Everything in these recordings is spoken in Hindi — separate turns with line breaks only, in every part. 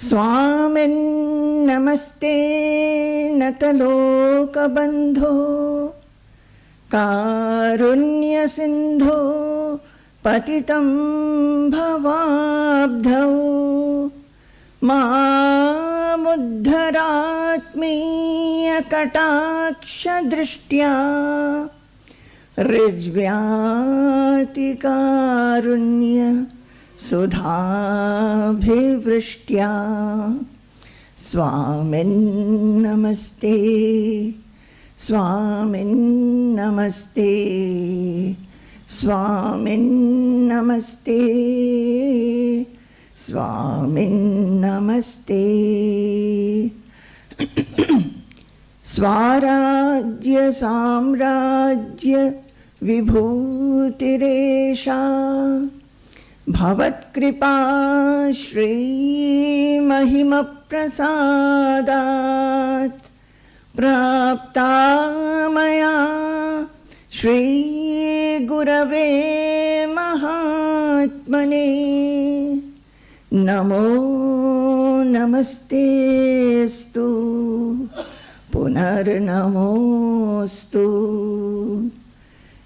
स्वामिन्नमस्ते नतलोकबन्धो कारुण्यसिन्धो पतितं भवाब्धौ मामुद्धरात्मीयकटाक्षदृष्ट्या ऋज्व्यातिकारुण्य सुधाभिवृष्ट्या स्वामिन्नमस्ते स्वामिन्नमस्ते स्वामिन्नमस्ते स्वामिन्नमस्ते। स्वाराज्य साम्राज्य विभूतिरेषा भवत्कृपा श्रीमहिमप्रसादात् प्राप्ता मया श्रीगुरवे महात्मने नमो नमस्तेस्तु पुनर्नमोस्तु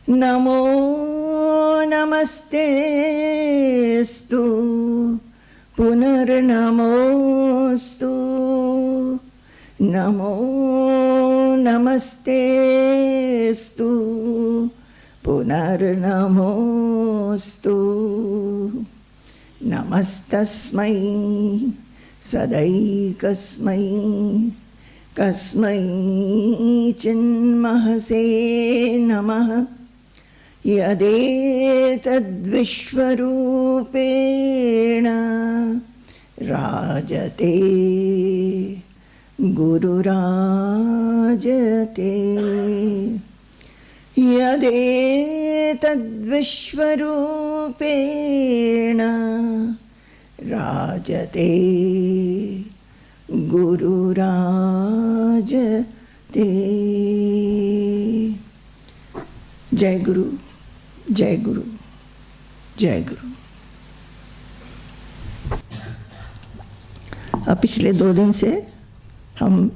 नमो नमस्तेस्तु पुनर्नमोस्तु नमो नमस्तेस्तु पुनर्नमोस्तु नमस्तस्मै सदैकस्मै कस्मै चिन्महसे नमः यदेतद्विश्वरूपेण राजते गुरुराजते यदेतद्विश्वरूपेण राजते गुरुराजते। जय गुरु जय गुरु जय गुरु। अब पिछले 2 दिन से हम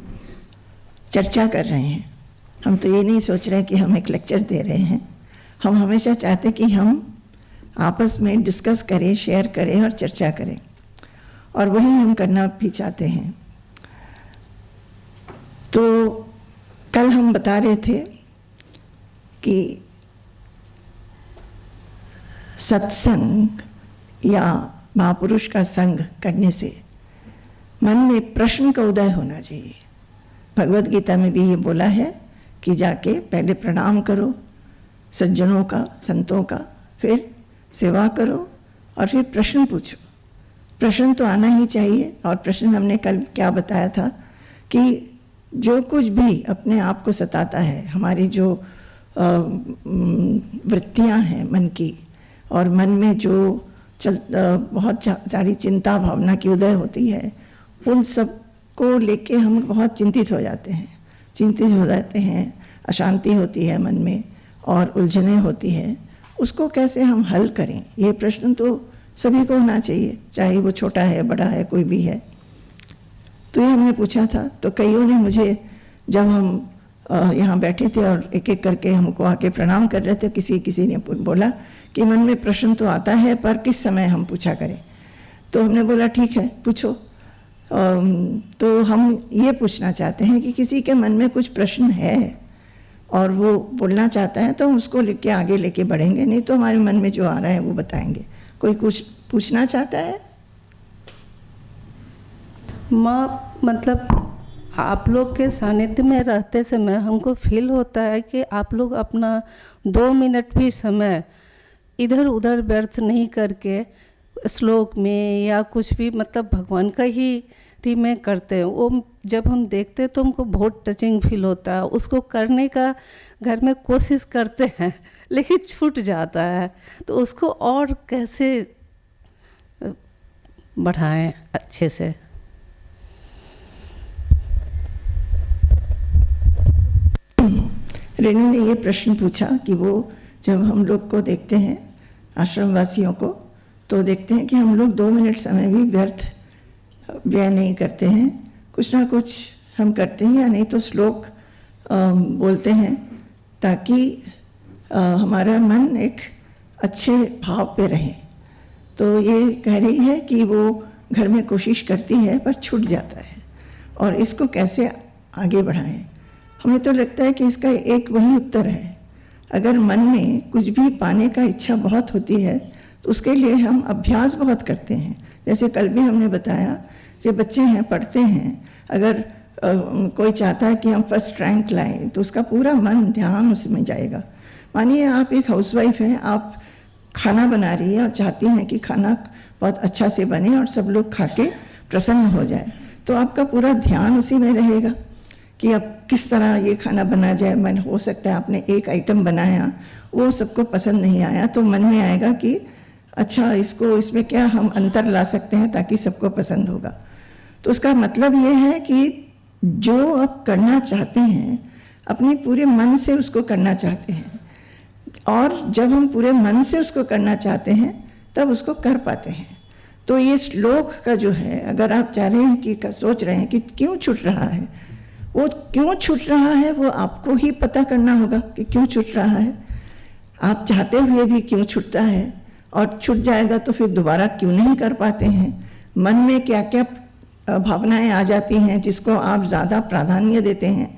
चर्चा कर रहे हैं। हम तो ये नहीं सोच रहे कि हम एक लेक्चर दे रहे हैं। हम हमेशा चाहते कि हम आपस में डिस्कस करें, शेयर करें और चर्चा करें, और वही हम करना भी चाहते हैं। तो कल हम बता रहे थे कि सत्संग या महापुरुष का संग करने से मन में प्रश्न का उदय होना चाहिए। भगवद गीता में भी ये बोला है कि जाके पहले प्रणाम करो सज्जनों का, संतों का, फिर सेवा करो और फिर प्रश्न पूछो। प्रश्न तो आना ही चाहिए। और प्रश्न हमने कल क्या बताया था कि जो कुछ भी अपने आप को सताता है, हमारी जो वृत्तियां हैं मन की, और मन में जो बहुत सारी चिंता भावना की उदय होती है, उन सब को लेके हम बहुत चिंतित हो जाते हैं, अशांति होती है मन में और उलझने होती है। उसको कैसे हम हल करें, ये प्रश्न तो सभी को होना चाहिए, चाहे वो छोटा है बड़ा है कोई भी है। तो ये हमने पूछा था। तो कईयों ने मुझे, जब हम यहाँ बैठे थे और एक एक करके हमको आके प्रणाम कर रहे थे, किसी ने बोला कि मन में प्रश्न तो आता है पर किस समय हम पूछा करें। तो हमने बोला ठीक है पूछो। तो हम ये पूछना चाहते हैं कि किसी के मन में कुछ प्रश्न है और वो बोलना चाहता है तो हम उसको लेके आगे लेके बढ़ेंगे, नहीं तो हमारे मन में जो आ रहा है वो बताएंगे। कोई कुछ पूछना चाहता है?
माँ, मतलब आप लोग के सानिध्य में रहते समय हमको फील होता है कि आप लोग अपना 2 मिनट भी समय इधर उधर व्यर्थ नहीं करके श्लोक में या कुछ भी, मतलब भगवान का ही थी में करते हैं। वो जब हम देखते हैं तो हमको बहुत टचिंग फील होता है। उसको करने का घर में कोशिश करते हैं लेकिन छूट जाता है। तो उसको और कैसे बढ़ाएं अच्छे से?
रेणु ने ये प्रश्न पूछा कि वो जब हम लोग को देखते हैं, आश्रम वासियों को, तो देखते हैं कि हम लोग 2 मिनट समय भी व्यर्थ व्यय नहीं करते हैं, कुछ ना कुछ हम करते हैं, या नहीं तो श्लोक बोलते हैं ताकि हमारा मन एक अच्छे भाव पे रहे। तो ये कह रही है कि वो घर में कोशिश करती है पर छूट जाता है, और इसको कैसे आगे बढ़ाएं। हमें तो लगता है कि इसका एक वही उत्तर है, अगर मन में कुछ भी पाने का इच्छा बहुत होती है तो उसके लिए हम अभ्यास बहुत करते हैं। जैसे कल भी हमने बताया, जो बच्चे हैं पढ़ते हैं, अगर कोई चाहता है कि हम फर्स्ट रैंक लाएं तो उसका पूरा मन ध्यान उसमें जाएगा। मानिए आप एक हाउसवाइफ हैं, आप खाना बना रही है और चाहती हैं कि खाना बहुत अच्छा से बने और सब लोग खा के प्रसन्न हो जाए, तो आपका पूरा ध्यान उसी में रहेगा कि अब किस तरह ये खाना बना जाए। मन हो सकता है आपने एक आइटम बनाया, वो सबको पसंद नहीं आया, तो मन में आएगा कि अच्छा इसमें क्या हम अंतर ला सकते हैं ताकि सबको पसंद होगा। तो उसका मतलब ये है कि जो आप करना चाहते हैं अपने पूरे मन से उसको करना चाहते हैं, और जब हम पूरे मन से उसको करना चाहते हैं तब उसको कर पाते हैं। तो ये श्लोक का जो है, अगर आप चाह रहे हैं कि सोच रहे हैं कि क्यों छूट रहा है, वो क्यों छूट रहा है वो आपको ही पता करना होगा कि क्यों छूट रहा है। आप चाहते हुए भी क्यों छूटता है, और छूट जाएगा तो फिर दोबारा क्यों नहीं कर पाते हैं। मन में क्या क्या भावनाएं आ जाती हैं जिसको आप ज़्यादा प्राधान्य देते हैं।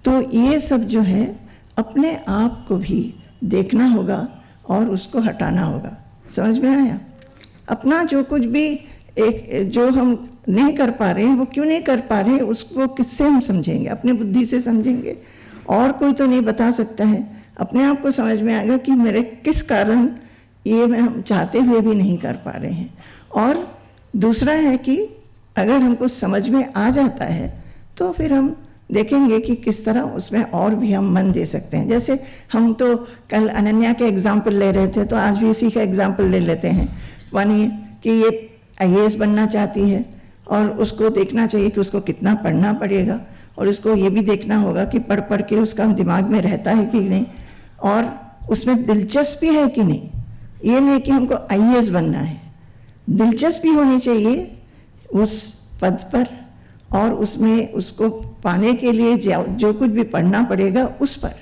तो ये सब जो है अपने आप को भी देखना होगा और उसको हटाना होगा। समझ में आया? अपना जो कुछ भी एक जो हम नहीं कर पा रहे हैं, वो क्यों नहीं कर पा रहे हैं, उसको किससे हम समझेंगे? अपने बुद्धि से समझेंगे, और कोई तो नहीं बता सकता है। अपने आप को समझ में आएगा कि मेरे किस कारण ये मैं हम चाहते हुए भी नहीं कर पा रहे हैं। और दूसरा है कि अगर हमको समझ में आ जाता है तो फिर हम देखेंगे कि किस तरह उसमें और भी हम मन दे सकते हैं। जैसे हम तो कल अनन्या के एग्जाम्पल ले रहे थे, तो आज भी इसी का एग्जाम्पल ले लेते हैं। मानिए कि ये IAS बनना चाहती है, और उसको देखना चाहिए कि उसको कितना पढ़ना पड़ेगा, और उसको ये भी देखना होगा कि पढ़ पढ़ के उसका दिमाग में रहता है कि नहीं, और उसमें दिलचस्पी है कि नहीं। ये नहीं कि हमको IAS बनना है, दिलचस्पी होनी चाहिए उस पद पर, और उसमें उसको पाने के लिए जो कुछ भी पढ़ना पड़ेगा उस पर।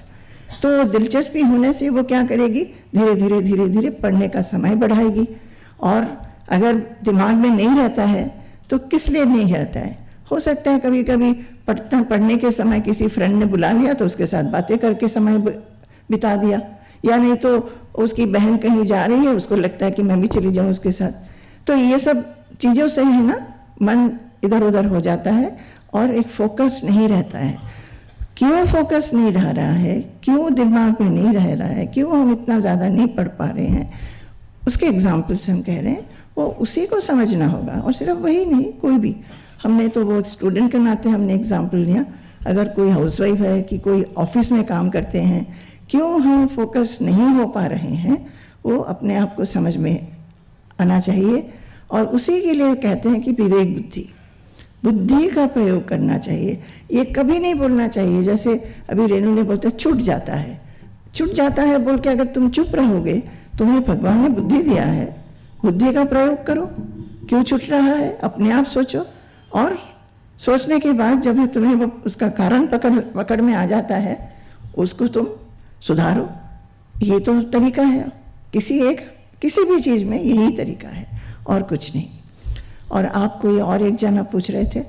तो दिलचस्पी होने से वो क्या करेगी, धीरे धीरे धीरे धीरे पढ़ने का समय बढ़ाएगी। और अगर दिमाग में नहीं रहता है तो किस लिए नहीं रहता है? हो सकता है कभी कभी पढ़ने के समय किसी फ्रेंड ने बुला लिया तो उसके साथ बातें करके समय बिता दिया, या नहीं तो उसकी बहन कहीं जा रही है, उसको लगता है कि मैं भी चली जाऊँ उसके साथ। तो ये सब चीज़ों से है ना, मन इधर उधर हो जाता है और एक फोकस नहीं रहता है। क्यों फोकस नहीं रह रहा है, क्यों दिमाग में नहीं रह रहा है, क्यों हम इतना ज़्यादा नहीं पढ़ पा रहे हैं, उसके एग्जाम्पल्स हम कह रहे हैं, वो उसी को समझना होगा। और सिर्फ वही नहीं, कोई भी, हमने तो वो स्टूडेंट के नाते हमने एग्जाम्पल लिया। अगर कोई हाउसवाइफ है कि कोई ऑफिस में काम करते हैं, क्यों हम फोकस नहीं हो पा रहे हैं, वो अपने आप को समझ में आना चाहिए। और उसी के लिए कहते हैं कि विवेक बुद्धि का प्रयोग करना चाहिए। ये कभी नहीं बोलना चाहिए जैसे अभी रेणु ने बोलते छूट जाता है बोल के, अगर तुम चुप रहोगे, तुम्हें भगवान ने बुद्धि दिया है, बुद्धि का प्रयोग करो। क्यों छूट रहा है अपने आप सोचो, और सोचने के बाद जब तुम्हें वो उसका कारण पकड़ में आ जाता है, उसको तुम सुधारो। ये तो तरीका है, किसी भी चीज़ में यही तरीका है और कुछ नहीं। और आप कोई और एक जना पूछ रहे थे।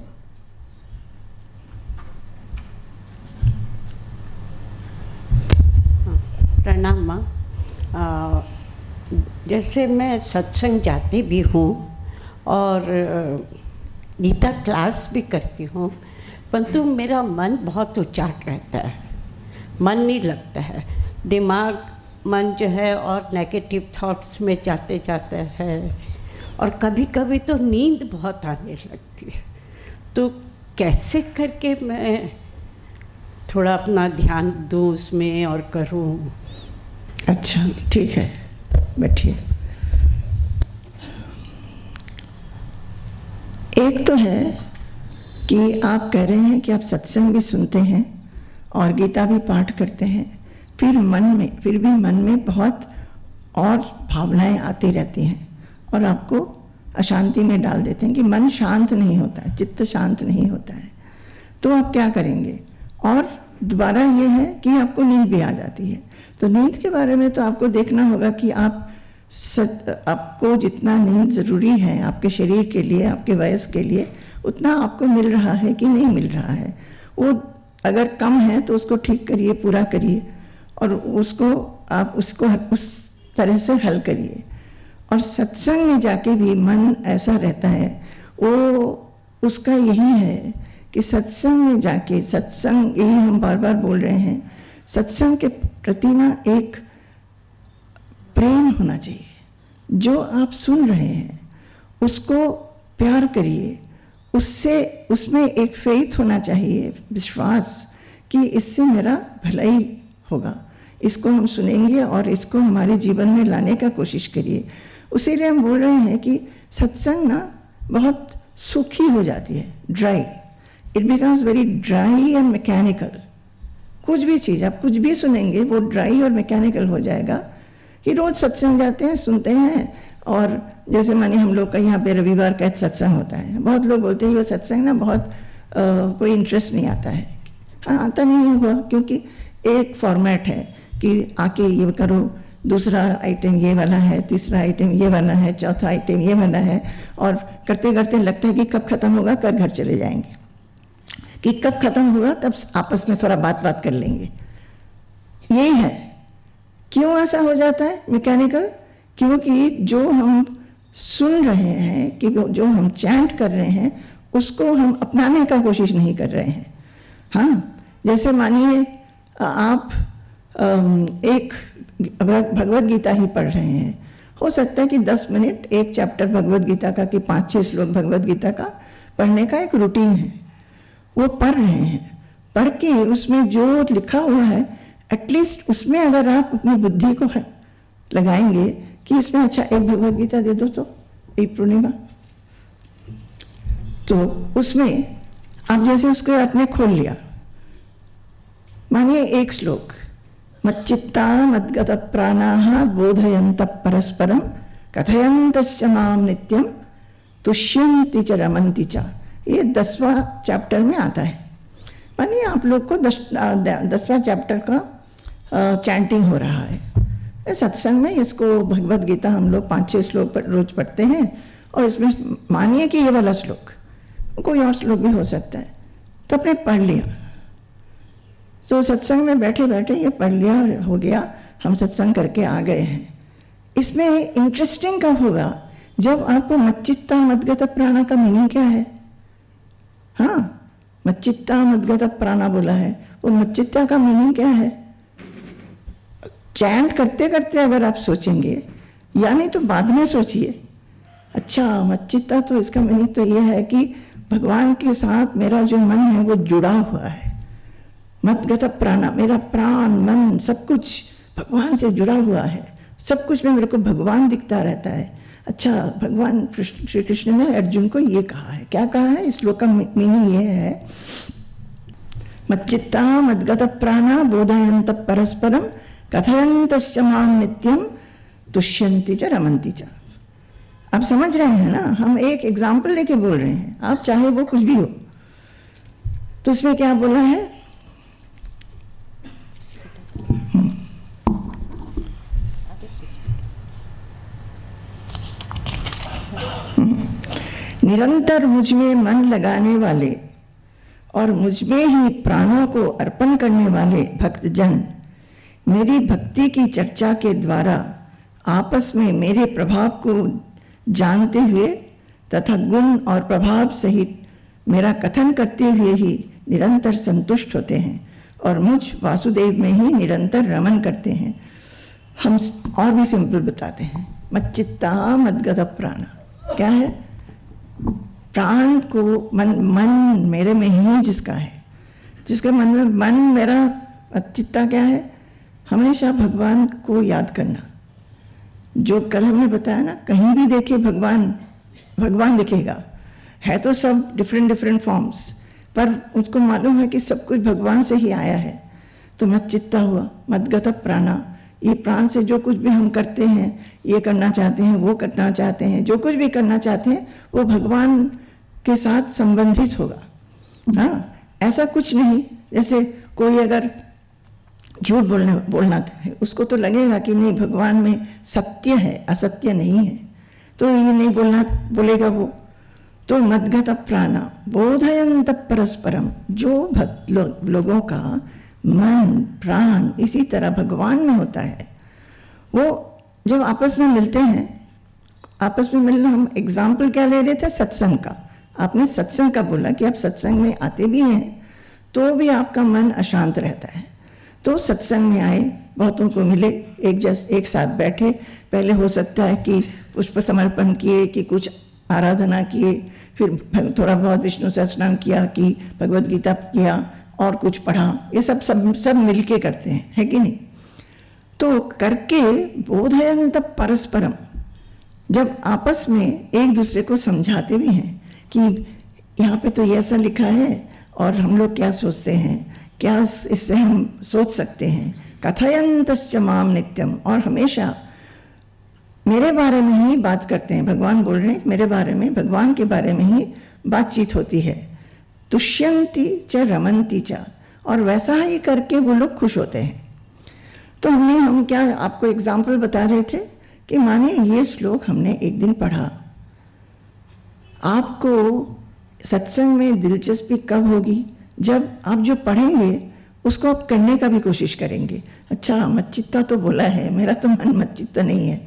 प्रणाम माँ। जैसे मैं सत्संग जाती भी हूँ और गीता क्लास भी करती हूँ, परंतु मेरा मन बहुत उचाट रहता है, मन नहीं लगता है। मन जो है और नेगेटिव थॉट्स में जाते हैं, और कभी कभी तो नींद बहुत आने लगती है। तो कैसे करके मैं थोड़ा अपना ध्यान दूँ उसमें और करूँ?
अच्छा, ठीक है, बैठिए। एक तो है कि आप कह रहे हैं कि आप सत्संग भी सुनते हैं और गीता भी पाठ करते हैं, फिर भी मन में बहुत और भावनाएं आती रहती हैं, और आपको अशांति में डाल देते हैं कि मन शांत नहीं होता है, चित्त शांत नहीं होता है। तो आप क्या करेंगे? और दोबारा ये है कि आपको नींद भी आ जाती है। तो नींद के बारे में तो आपको देखना होगा कि आपको जितना नींद ज़रूरी है आपके शरीर के लिए, आपके वयस्क के लिए, उतना आपको मिल रहा है कि नहीं मिल रहा है। वो अगर कम है तो उसको ठीक करिए, पूरा करिए, और उसको उस तरह से हल करिए। और सत्संग में जाके भी मन ऐसा रहता है, वो उसका यही है कि सत्संग में जाके, सत्संग यही हम बार बार बोल रहे हैं, सत्संग के प्रति ना एक प्रेम होना चाहिए। जो आप सुन रहे हैं उसको प्यार करिए, उसमें एक फेथ होना चाहिए, विश्वास कि इससे मेरा भलाई होगा, इसको हम सुनेंगे और इसको हमारे जीवन में लाने का कोशिश करिए। उसीलिए हम बोल रहे हैं कि सत्संग ना बहुत सूखी हो जाती है, dry, it becomes very dry and mechanical. कुछ भी चीज़ आप कुछ भी सुनेंगे वो ड्राई और मैकेनिकल हो जाएगा। कि रोज़ सत्संग जाते हैं, सुनते हैं, और जैसे मानिए हम लोग का यहाँ पे रविवार का सत्संग होता है, बहुत लोग बोलते हैं ये सत्संग ना बहुत कोई इंटरेस्ट नहीं आता है। हाँ, आता नहीं हुआ क्योंकि एक फॉर्मेट है कि आके ये करो, दूसरा आइटम ये वाला है, तीसरा आइटम ये वाला है, चौथा आइटम ये वाला है, और करते करते लगता है कि कब खत्म होगा, कर घर चले जाएंगे, कि कब खत्म होगा तब आपस में थोड़ा बात कर लेंगे। यही है। क्यों ऐसा हो जाता है मैकेनिकल? क्योंकि जो हम सुन रहे हैं, कि जो हम चैंट कर रहे हैं, उसको हम अपनाने का कोशिश नहीं कर रहे हैं। हाँ, जैसे मानिए आप एक भगवत गीता ही पढ़ रहे हैं, हो सकता है कि 10 मिनट एक चैप्टर भगवत गीता का, कि 5-6 श्लोक भगवत गीता का पढ़ने का एक रूटीन है, वो पढ़ रहे हैं। पढ़ के उसमें जो लिखा हुआ है, एटलीस्ट उसमें अगर आप अपनी बुद्धि को लगाएंगे कि इसमें अच्छा एक भगवत गीता दे दो, तो एक पूर्णिमा, तो उसमें आप जैसे उसको आपने खोल लिया, मानिए एक श्लोक, मच्चित्ता मद्गत प्राणाः बोधयन्त परस्परम कथयन्तश्च माम नित्यम तुष्यन्ति च रमन्ति च। ये 10वां चैप्टर में आता है। मानिए आप लोग को 10वां चैप्टर का चैंटिंग हो रहा है सत्संग में। इसको भगवत गीता हम लोग 5-6 श्लोक रोज पढ़ते हैं, और इसमें मानिए कि ये वाला श्लोक, कोई और श्लोक भी हो सकता है, तो आपने पढ़ लिया। तो सत्संग में बैठे बैठे ये पढ़ लिया, हो गया, हम सत्संग करके आ गए हैं। इसमें इंटरेस्टिंग कब होगा? जब आपको मच्चित्ता मद्गत प्राणा का मीनिंग क्या है? हाँ, मच्चित्ता मद्गत प्राणा बोला है, वो मच्चित्ता का मीनिंग क्या है? चैंट करते करते अगर आप सोचेंगे, यानी तो बाद में सोचिए, अच्छा मच्चित्ता, तो इसका मीनिंग तो ये है कि भगवान के साथ मेरा जो मन है वो जुड़ा हुआ है। मद्गत प्राणा, मेरा प्राण मन सब कुछ भगवान से जुड़ा हुआ है, सब कुछ में मेरे को भगवान दिखता रहता है। अच्छा, भगवान श्री कृष्ण ने अर्जुन को ये कहा है, क्या कहा है? इस श्लोक का मीनिंग ये है, मच्चित्ता मद्गत प्राणा बोधयन्त परस्परम कथयन्तश्च माम नित्यम तुष्यन्ति च रमन्ति च। आप समझ रहे हैं ना? हम एक एग्जाम्पल लेके बोल रहे हैं, आप चाहे वो कुछ भी हो। तो उसमें क्या बोला है? निरंतर मुझ में मन लगाने वाले और मुझ में ही प्राणों को अर्पण करने वाले भक्तजन मेरी भक्ति की चर्चा के द्वारा आपस में मेरे प्रभाव को जानते हुए तथा गुण और प्रभाव सहित मेरा कथन करते हुए ही निरंतर संतुष्ट होते हैं और मुझ वासुदेव में ही निरंतर रमन करते हैं। हम और भी सिंपल बताते हैं, मच्चित्ता मद्गत प्राणा क्या है? प्राण को मन मेरे में ही जिसका है, जिसके मन में मन मेरा चित्ता क्या है? हमेशा भगवान को याद करना। जो कल हमने बताया ना, कहीं भी देखे भगवान दिखेगा, है तो सब डिफरेंट फॉर्म्स, पर उसको मालूम है कि सब कुछ भगवान से ही आया है। तो मच्चित्ता हुआ, मद्गत प्राणा, ये प्राण से जो कुछ भी हम करते हैं, ये करना चाहते हैं, वो करना चाहते हैं, जो कुछ भी करना चाहते हैं वो भगवान के साथ संबंधित होगा। हाँ, ऐसा कुछ नहीं जैसे कोई अगर झूठ बोलना है, उसको तो लगेगा कि नहीं भगवान में सत्य है, असत्य नहीं है, तो ये नहीं बोलेगा वो। तो मद्गत प्राणा बोधयंत परस्परम, जो भक्त लोगों का मन प्राण इसी तरह भगवान में होता है, वो जब आपस में मिलते हैं, आपस में मिलना, हम एग्जाम्पल क्या ले रहे थे, सत्संग का। आपने सत्संग का बोला कि आप सत्संग में आते भी हैं तो भी आपका मन अशांत रहता है। तो सत्संग में आए, बहुतों को मिले, एक साथ बैठे, पहले हो सकता है कि पुष्प समर्पण किए, कि कुछ आराधना किए, फिर थोड़ा बहुत विष्णु सहस्रनाम किया, कि भगवद गीता किया और कुछ पढ़ा, ये सब मिल के करते हैं, है कि नहीं। तो करके बोधयंत परस्परम, जब आपस में एक दूसरे को समझाते भी हैं कि यहाँ पे तो ये ऐसा लिखा है और हम लोग क्या सोचते हैं, क्या इससे हम सोच सकते हैं। कथयंतश्च माम नित्यम, और हमेशा मेरे बारे में ही बात करते हैं। भगवान बोल रहे हैं मेरे बारे में, भगवान के बारे में ही बातचीत होती है। तुष्यंती च रमंती च, और वैसा ही करके वो लोग खुश होते हैं। तो हम क्या आपको एग्जाम्पल बता रहे थे कि माने ये श्लोक हमने एक दिन पढ़ा, आपको सत्संग में दिलचस्पी कब होगी, जब आप जो पढ़ेंगे उसको आप करने का भी कोशिश करेंगे। अच्छा, मच्चित्ता तो बोला है, मेरा तो मन मच्चित्ता नहीं है,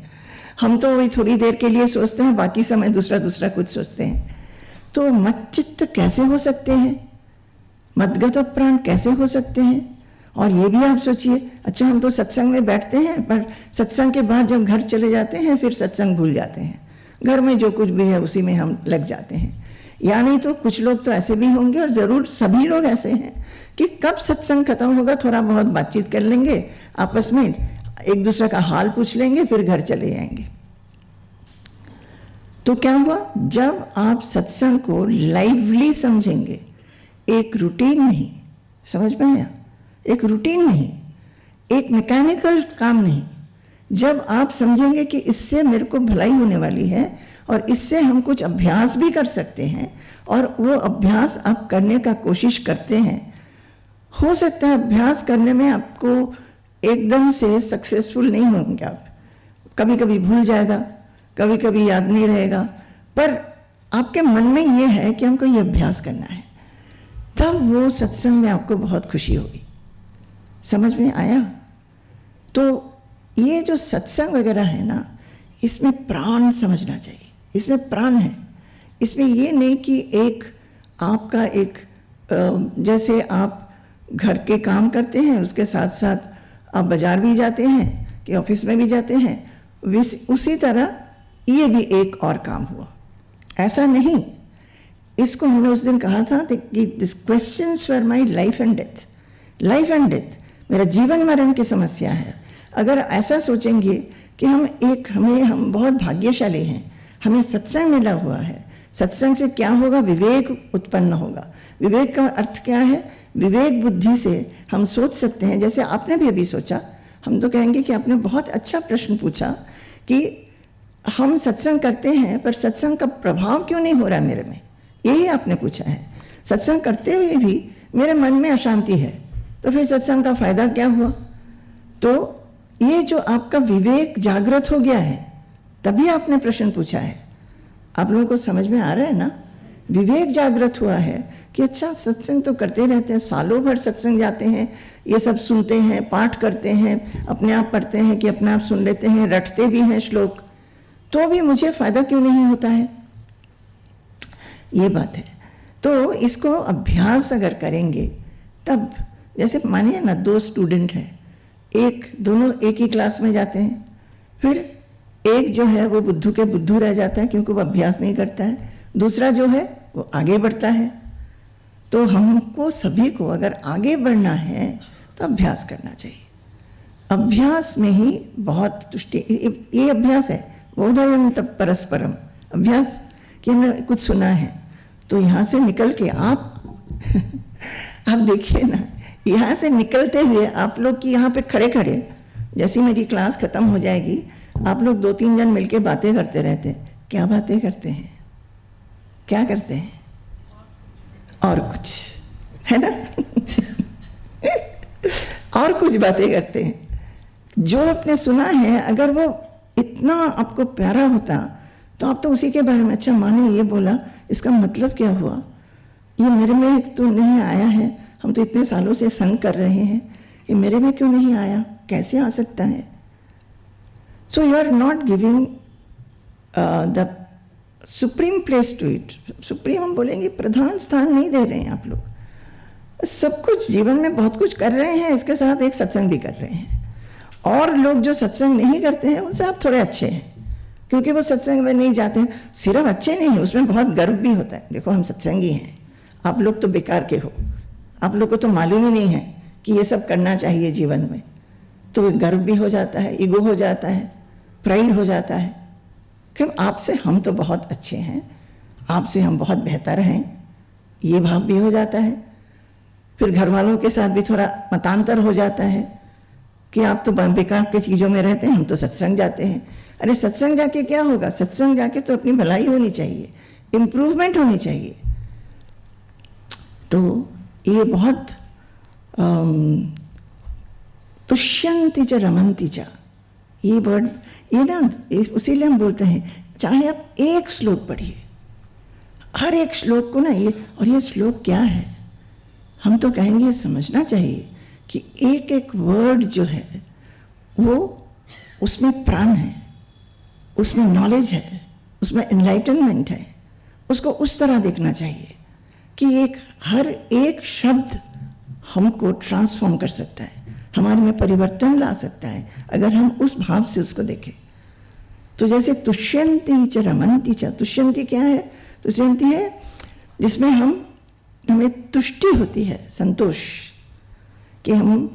हम तो वही थोड़ी देर के लिए सोचते हैं, बाकी समय दूसरा कुछ सोचते हैं। तो मच्चित्त कैसे हो सकते हैं, मद्गत प्राण कैसे हो सकते हैं। और ये भी आप सोचिए, अच्छा हम तो सत्संग में बैठते हैं, पर सत्संग के बाद जब घर चले जाते हैं फिर सत्संग भूल जाते हैं, घर में जो कुछ भी है उसी में हम लग जाते हैं। या नहीं तो कुछ लोग तो ऐसे भी होंगे, और ज़रूर सभी लोग ऐसे हैं कि कब सत्संग खत्म होगा, थोड़ा बहुत बातचीत कर लेंगे आपस में, एक दूसरे का हाल पूछ लेंगे, फिर घर चले जाएंगे। तो क्या हुआ, जब आप सत्संग को लाइवली समझेंगे, एक रूटीन नहीं, समझ में आया, एक रूटीन नहीं, एक मैकेनिकल काम नहीं, जब आप समझेंगे कि इससे मेरे को भलाई होने वाली है और इससे हम कुछ अभ्यास भी कर सकते हैं, और वो अभ्यास आप करने का कोशिश करते हैं, हो सकता है अभ्यास करने में आपको एकदम से सक्सेसफुल नहीं होंगे, आप कभी कभी भूल जाएगा, कभी कभी याद नहीं रहेगा, पर आपके मन में ये है कि हमको ये अभ्यास करना है, तब वो सत्संग में आपको बहुत खुशी होगी। समझ में आया। तो ये जो सत्संग वगैरह है ना, इसमें प्राण समझना चाहिए, इसमें प्राण है। इसमें ये नहीं कि एक आपका एक जैसे आप घर के काम करते हैं उसके साथ साथ आप बाजार भी जाते हैं कि ऑफिस में भी जाते हैं, उसी तरह ये भी एक और काम हुआ, ऐसा नहीं। इसको हमने उस दिन कहा था कि this questions for my life and death, life and death, मेरा जीवन मरण की समस्या है। अगर ऐसा सोचेंगे कि हम बहुत भाग्यशाली हैं, हमें सत्संग मिला हुआ है, सत्संग से क्या होगा, विवेक उत्पन्न होगा। विवेक का अर्थ क्या है, विवेक बुद्धि से हम सोच सकते हैं। जैसे आपने भी अभी सोचा, हम तो कहेंगे कि आपने बहुत अच्छा प्रश्न पूछा कि हम सत्संग करते हैं पर सत्संग का प्रभाव क्यों नहीं हो रहा मेरे में, यही आपने पूछा है। सत्संग करते हुए भी मेरे मन में अशांति है, तो फिर सत्संग का फायदा क्या हुआ। तो ये जो आपका विवेक जागृत हो गया है, तभी आपने प्रश्न पूछा है। आप लोगों को समझ में आ रहा है ना, विवेक जागृत हुआ है कि अच्छा सत्संग तो करते रहते हैं, सालों भर सत्संग जाते हैं, ये सब सुनते हैं, पाठ करते हैं, अपने आप पढ़ते हैं कि अपने आप सुन लेते हैं, रटते भी हैं श्लोक, तो भी मुझे फायदा क्यों नहीं होता है, ये बात है। तो इसको अभ्यास अगर करेंगे तब, जैसे मानिए ना 2 स्टूडेंट हैं, दोनों एक ही क्लास में जाते हैं, फिर एक जो है वो बुद्धू के बुद्धू रह जाता है क्योंकि वो अभ्यास नहीं करता है, दूसरा जो है वो आगे बढ़ता है। तो हमको सभी को अगर आगे बढ़ना है तो अभ्यास करना चाहिए। अभ्यास में ही बहुत तुष्टि, ये अभ्यास है, बोधयंत परस्परम अभ्यास कि हमने कुछ सुना है। तो यहाँ से निकल के आप आप देखिए ना, यहाँ से निकलते हुए आप लोग की यहाँ पे खड़े खड़े जैसी मेरी क्लास ख़त्म हो जाएगी, आप लोग 2-3 जन मिलके बातें करते रहते हैं। क्या बातें करते हैं? क्या करते हैं? और कुछ, है ना? और कुछ बातें करते हैं। जो आपने सुना है, अगर वो इतना आपको प्यारा होता तो आप तो उसी के बारे में, अच्छा माँ ने ये बोला, इसका मतलब क्या हुआ? ये मेरे में तो नहीं आया है, हम तो इतने सालों से संग कर रहे हैं, ये मेरे में क्यों नहीं आया? कैसे आ सकता है? So you are not giving the supreme place to it. Supreme हम बोलेंगे, प्रधान स्थान नहीं दे रहे हैं आप लोग। सब कुछ जीवन में बहुत कुछ कर रहे हैं, इसके साथ एक सत्संग भी कर रहे हैं। और लोग जो सत्संग नहीं करते हैं उनसे आप थोड़े अच्छे हैं, क्योंकि वो सत्संग में नहीं जाते हैं। सिर्फ अच्छे नहीं है, उसमें बहुत गर्व भी होता है। देखो हम सत्संगी हैं, आप लोग तो बेकार के हो, आप लोग को तो मालूम ही नहीं है कि ये सब करना चाहिए जीवन में। तो गर्व भी हो जाता है, ईगो हो जाता है, प्राइड हो जाता है कि आपसे हम तो बहुत अच्छे हैं, आपसे हम बहुत बेहतर हैं, ये भाव भी हो जाता है। फिर घर वालों के साथ भी थोड़ा मतांतर हो जाता है कि आप तो बेकार की चीज़ों में रहते हैं, हम तो सत्संग जाते हैं। अरे सत्संग जाके क्या होगा? सत्संग जाके तो अपनी भलाई होनी चाहिए, इम्प्रूवमेंट होनी चाहिए। तो ये बहुत तुष्यंति च रमंति च, ये वर्ड, ये ना उसीलिए हम बोलते हैं, चाहे आप एक श्लोक पढ़िए, हर एक श्लोक को ना ये श्लोक क्या है, हम तो कहेंगे ये समझना चाहिए कि एक एक वर्ड जो है वो उसमें प्राण है, उसमें नॉलेज है, उसमें एनलाइटनमेंट है। उसको उस तरह देखना चाहिए कि हर एक शब्द हमको ट्रांसफॉर्म कर सकता है, हमारे में परिवर्तन ला सकता है, अगर हम उस भाव से उसको देखें। तो जैसे तुष्यंति च रमंति च, तुष्यंति क्या है? तुष्यंति है जिसमें हमें तुष्टि होती है, संतोष, कि हम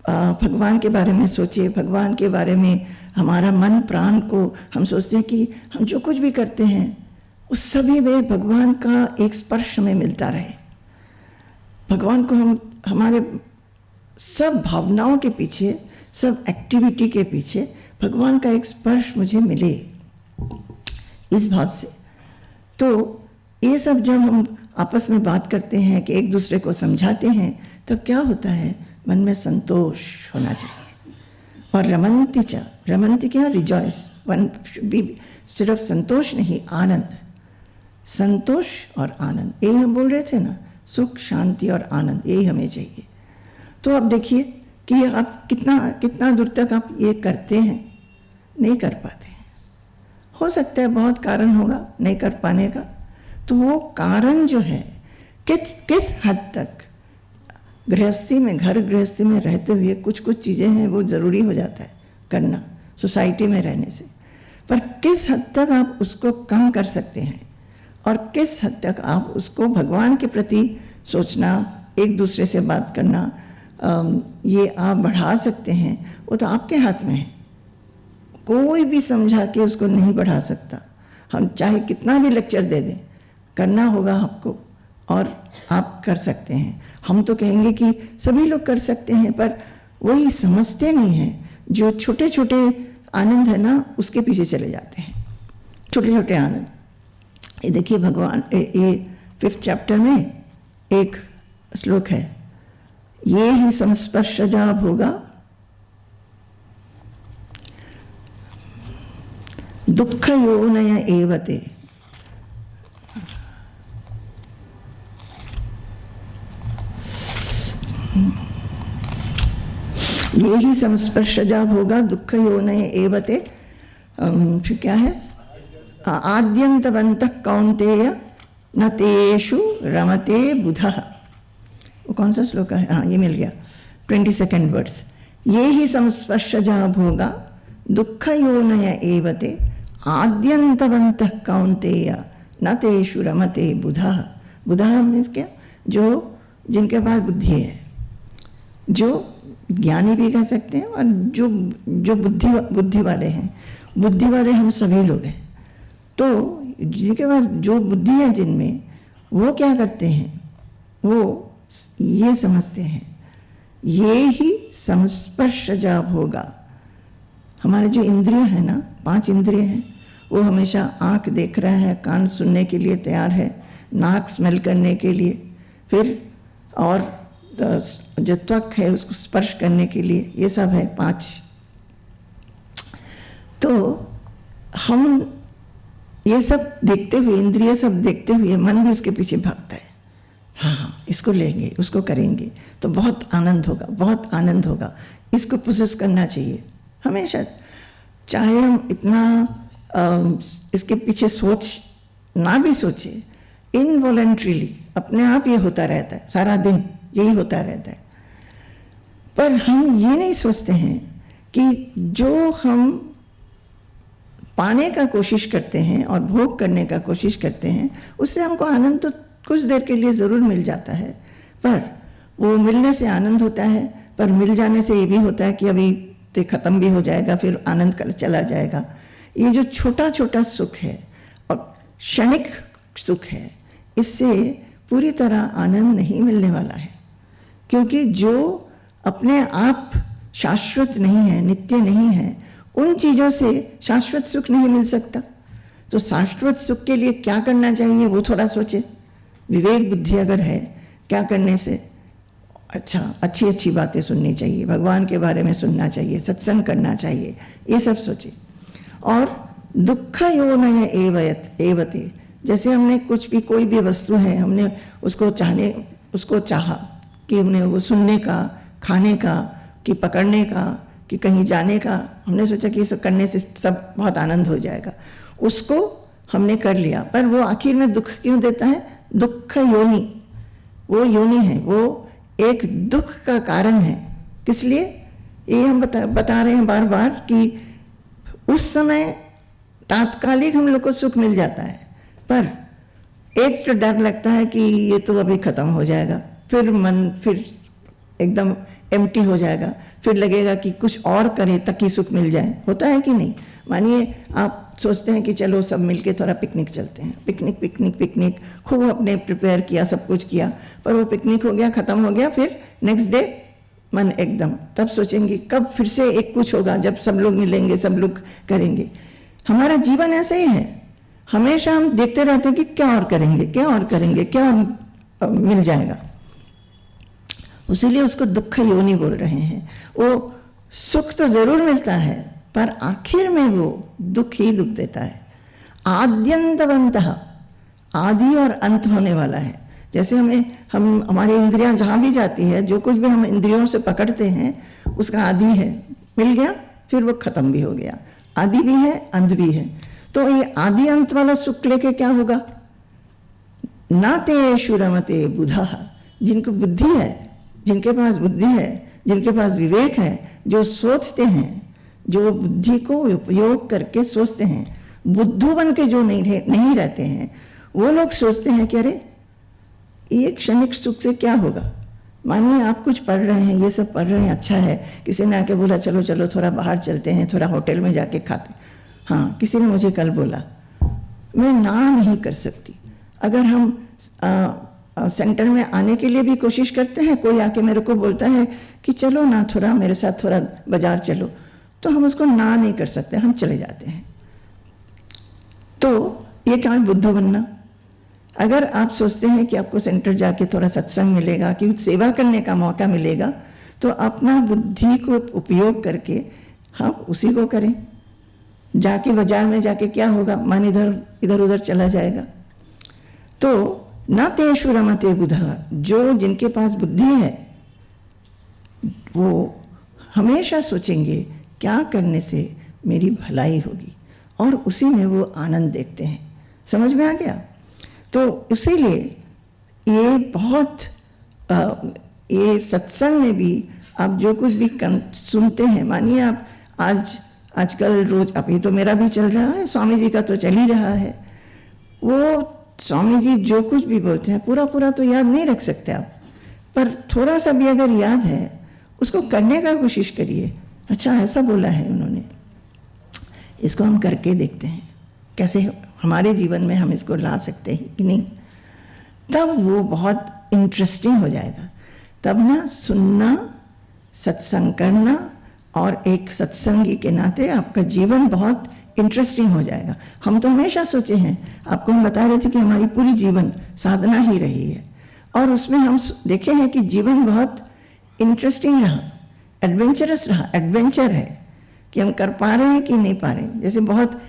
भगवान के बारे में सोचे, भगवान के बारे में हमारा मन प्राण को हम सोचते हैं कि हम जो कुछ भी करते हैं उस सभी में भगवान का एक स्पर्श हमें मिलता रहे। भगवान को हम हमारे सब भावनाओं के पीछे, सब एक्टिविटी के पीछे भगवान का एक स्पर्श मुझे मिले, इस भाव से। तो ये सब जब हम आपस में बात करते हैं कि एक दूसरे को समझाते हैं, तब क्या होता है? मन में संतोष होना चाहिए। और रमंति च, रमंति क्या? रिजॉइस, वन शुड बी, सिर्फ संतोष नहीं, आनंद, संतोष और आनंद, यही हम बोल रहे थे ना, सुख शांति और आनंद, यही हमें चाहिए। तो अब देखिए कि आप कितना दूर तक आप ये करते हैं, नहीं कर पाते हैं। हो सकता है बहुत कारण होगा नहीं कर पाने का, तो वो कारण जो है किस हद तक गृहस्थी में, घर गृहस्थी में रहते हुए कुछ चीज़ें हैं वो ज़रूरी हो जाता है करना सोसाइटी में रहने से, पर किस हद तक आप उसको कम कर सकते हैं और किस हद तक आप उसको भगवान के प्रति सोचना, एक दूसरे से बात करना, ये आप बढ़ा सकते हैं, वो तो आपके हाथ में है। कोई भी समझा के उसको नहीं बढ़ा सकता। हम चाहे कितना भी लेक्चर दे दें, करना होगा आपको, और आप कर सकते हैं। हम तो कहेंगे कि सभी लोग कर सकते हैं, पर वही समझते नहीं हैं। जो छोटे छोटे आनंद है ना, उसके पीछे चले जाते हैं, छोटे छोटे आनंद। ये देखिए भगवान, ये 5th चैप्टर में एक श्लोक है, ये ही संस्पर्शजा भोगा दुख योनय एवते। ये ही संस्पर्शजा भोगा दुख योनय एवते। फिर क्या है? आद्यंतवंतः कौन्तेय न तेषु रमते बुधः। वो कौन सा श्लोक है? हाँ, ये मिल गया, 22nd वर्ड्स। ये ही संस्पर्शजा भोगा दुख योनय एवते आद्यंतवंतः कौन्तेय न तेषु रमते बुधः। बुधः मीन्स क्या? जो जिनके पास बुद्धि है, जो ज्ञानी भी कह सकते हैं, और जो बुद्धि वाले हैं। बुद्धि वाले हम सभी लोग हैं। तो जिनके पास जो बुद्धि है जिनमें, वो क्या करते हैं? वो ये समझते हैं ये ही संस्पर्श जब होगा। हमारे जो इंद्रिय है ना, 5 इंद्रिय हैं, वो हमेशा आँख देख रहा है, कान सुनने के लिए तैयार है, नाक स्मेल करने के लिए, फिर और जो त्वक है उसको स्पर्श करने के लिए, ये सब है 5। तो हम ये सब देखते हुए, इंद्रिय सब देखते हुए, मन भी उसके पीछे भागता है, हाँ इसको लेंगे, उसको करेंगे तो बहुत आनंद होगा, बहुत आनंद होगा, इसको प्रोसेस करना चाहिए हमेशा। चाहे हम इतना इसके पीछे सोच ना भी सोचे, इनवॉलेंट्रीली अपने आप ये होता रहता है, सारा दिन यही होता रहता है। पर हम ये नहीं सोचते हैं कि जो हम पाने का कोशिश करते हैं और भोग करने का कोशिश करते हैं, उससे हमको आनंद तो कुछ देर के लिए ज़रूर मिल जाता है, पर वो मिलने से आनंद होता है, पर मिल जाने से ये भी होता है कि अभी तो ख़त्म भी हो जाएगा, फिर आनंद कर चला जाएगा। ये जो छोटा छोटा सुख है और क्षणिक सुख है, इससे पूरी तरह आनंद नहीं मिलने वाला है, क्योंकि जो अपने आप शाश्वत नहीं है, नित्य नहीं है, उन चीज़ों से शाश्वत सुख नहीं मिल सकता। तो शाश्वत सुख के लिए क्या करना चाहिए वो थोड़ा सोचे। विवेक बुद्धि अगर है, क्या करने से अच्छा, अच्छी अच्छी बातें सुननी चाहिए, भगवान के बारे में सुनना चाहिए, सत्संग करना चाहिए, ये सब सोचे। और दुख योनय एवते, जैसे हमने कुछ भी, कोई भी वस्तु है, हमने उसको चाहा कि हमने वो सुनने का, खाने का, कि पकड़ने का, कि कहीं जाने का, हमने सोचा कि सब करने से सब बहुत आनंद हो जाएगा, उसको हमने कर लिया, पर वो आखिर में दुख क्यों देता है? दुख योनि, वो योनि है, वो एक दुख का कारण है। किस लिए? ये हम बता रहे हैं बार बार कि उस समय तात्कालिक हम लोग को सुख मिल जाता है, पर एक तो डर लगता है कि ये तो अभी ख़त्म हो जाएगा, फिर मन फिर एकदम एम्प्टी हो जाएगा, फिर लगेगा कि कुछ और करें ताकि सुख मिल जाए। होता है कि नहीं? मानिए आप सोचते हैं कि चलो सब मिलके थोड़ा पिकनिक चलते हैं, पिकनिक खूब अपने प्रिपेयर किया, सब कुछ किया, पर वो पिकनिक हो गया, ख़त्म हो गया, फिर नेक्स्ट डे मन एकदम, तब सोचेंगे कब फिर से एक कुछ होगा, जब सब लोग मिलेंगे, सब लोग करेंगे। हमारा जीवन ऐसा ही है, हमेशा हम देखते रहते हैं कि क्या और करेंगे, क्या और करेंगे, क्या और मिल जाएगा। इसीलिए उसको दुख योनि बोल रहे हैं। वो सुख तो जरूर मिलता है, पर आखिर में वो दुख ही दुख देता है। आद्यंतवंतः, आदि और अंत होने वाला है। जैसे हम हमारी इंद्रियां जहाँ भी जाती है, जो कुछ भी हम इंद्रियों से पकड़ते हैं, उसका आदि है, मिल गया फिर वो खत्म भी हो गया, आदि भी है, अंत भी है। तो ये आदि अंत वाला सुख लेके क्या होगा? ना तेषु रमते बुधः, जिनको बुद्धि है, जिनके पास बुद्धि है, जिनके पास विवेक है, जो सोचते हैं, जो बुद्धि को उपयोग करके सोचते हैं, बुद्धू बन के जो नहीं रहते हैं, वो लोग सोचते हैं कि अरे ये क्षणिक सुख से क्या होगा। मानिए आप कुछ पढ़ रहे हैं, ये सब पढ़ रहे हैं, अच्छा है, किसी ने आके बोला चलो चलो थोड़ा बाहर चलते हैं, थोड़ा होटल में जाके खाते। हाँ, किसी ने मुझे कल बोला, मैं ना नहीं कर सकती। अगर हम सेंटर में आने के लिए भी कोशिश करते हैं, कोई आके मेरे को बोलता है कि चलो ना थोड़ा मेरे साथ थोड़ा बाजार चलो, तो हम उसको ना नहीं कर सकते, हम चले जाते हैं। तो ये क्या है? बुद्धू बनना। अगर आप सोचते हैं कि आपको सेंटर जाके थोड़ा सत्संग मिलेगा, कि सेवा करने का मौका मिलेगा, तो अपना बुद्धि को उपयोग करके हम उसी को करें। जाके बाजार में जाके क्या होगा? मन इधर उधर चला जाएगा। तो न तेषु रमते बुधः, जो जिनके पास बुद्धि है वो हमेशा सोचेंगे क्या करने से मेरी भलाई होगी, और उसी में वो आनंद देखते हैं। समझ में आ गया? तो इसीलिए ये बहुत ये सत्संग में भी आप जो कुछ भी सुनते हैं, मानिए आप आजकल रोज, अभी तो मेरा भी चल रहा है, स्वामी जी का तो चल ही रहा है, वो स्वामी जी जो कुछ भी बोलते हैं पूरा तो याद नहीं रख सकते आप, पर थोड़ा सा भी अगर याद है उसको करने का कोशिश करिए। अच्छा ऐसा बोला है उन्होंने, इसको हम करके देखते हैं कैसे हमारे जीवन में हम इसको ला सकते हैं कि नहीं, तब वो बहुत इंटरेस्टिंग हो जाएगा। तब ना सुनना सत्संग करना, और एक सत्संगी के नाते आपका जीवन बहुत इंटरेस्टिंग हो जाएगा। हम तो हमेशा सोचे हैं, आपको हम बता रहे थे कि हमारी पूरी जीवन साधना ही रही है, और उसमें हम देखे हैं कि जीवन बहुत इंटरेस्टिंग रहा, एडवेंचरस रहा। एडवेंचर है कि हम कर पा रहे हैं कि नहीं पा रहे हैं। जैसे बहुत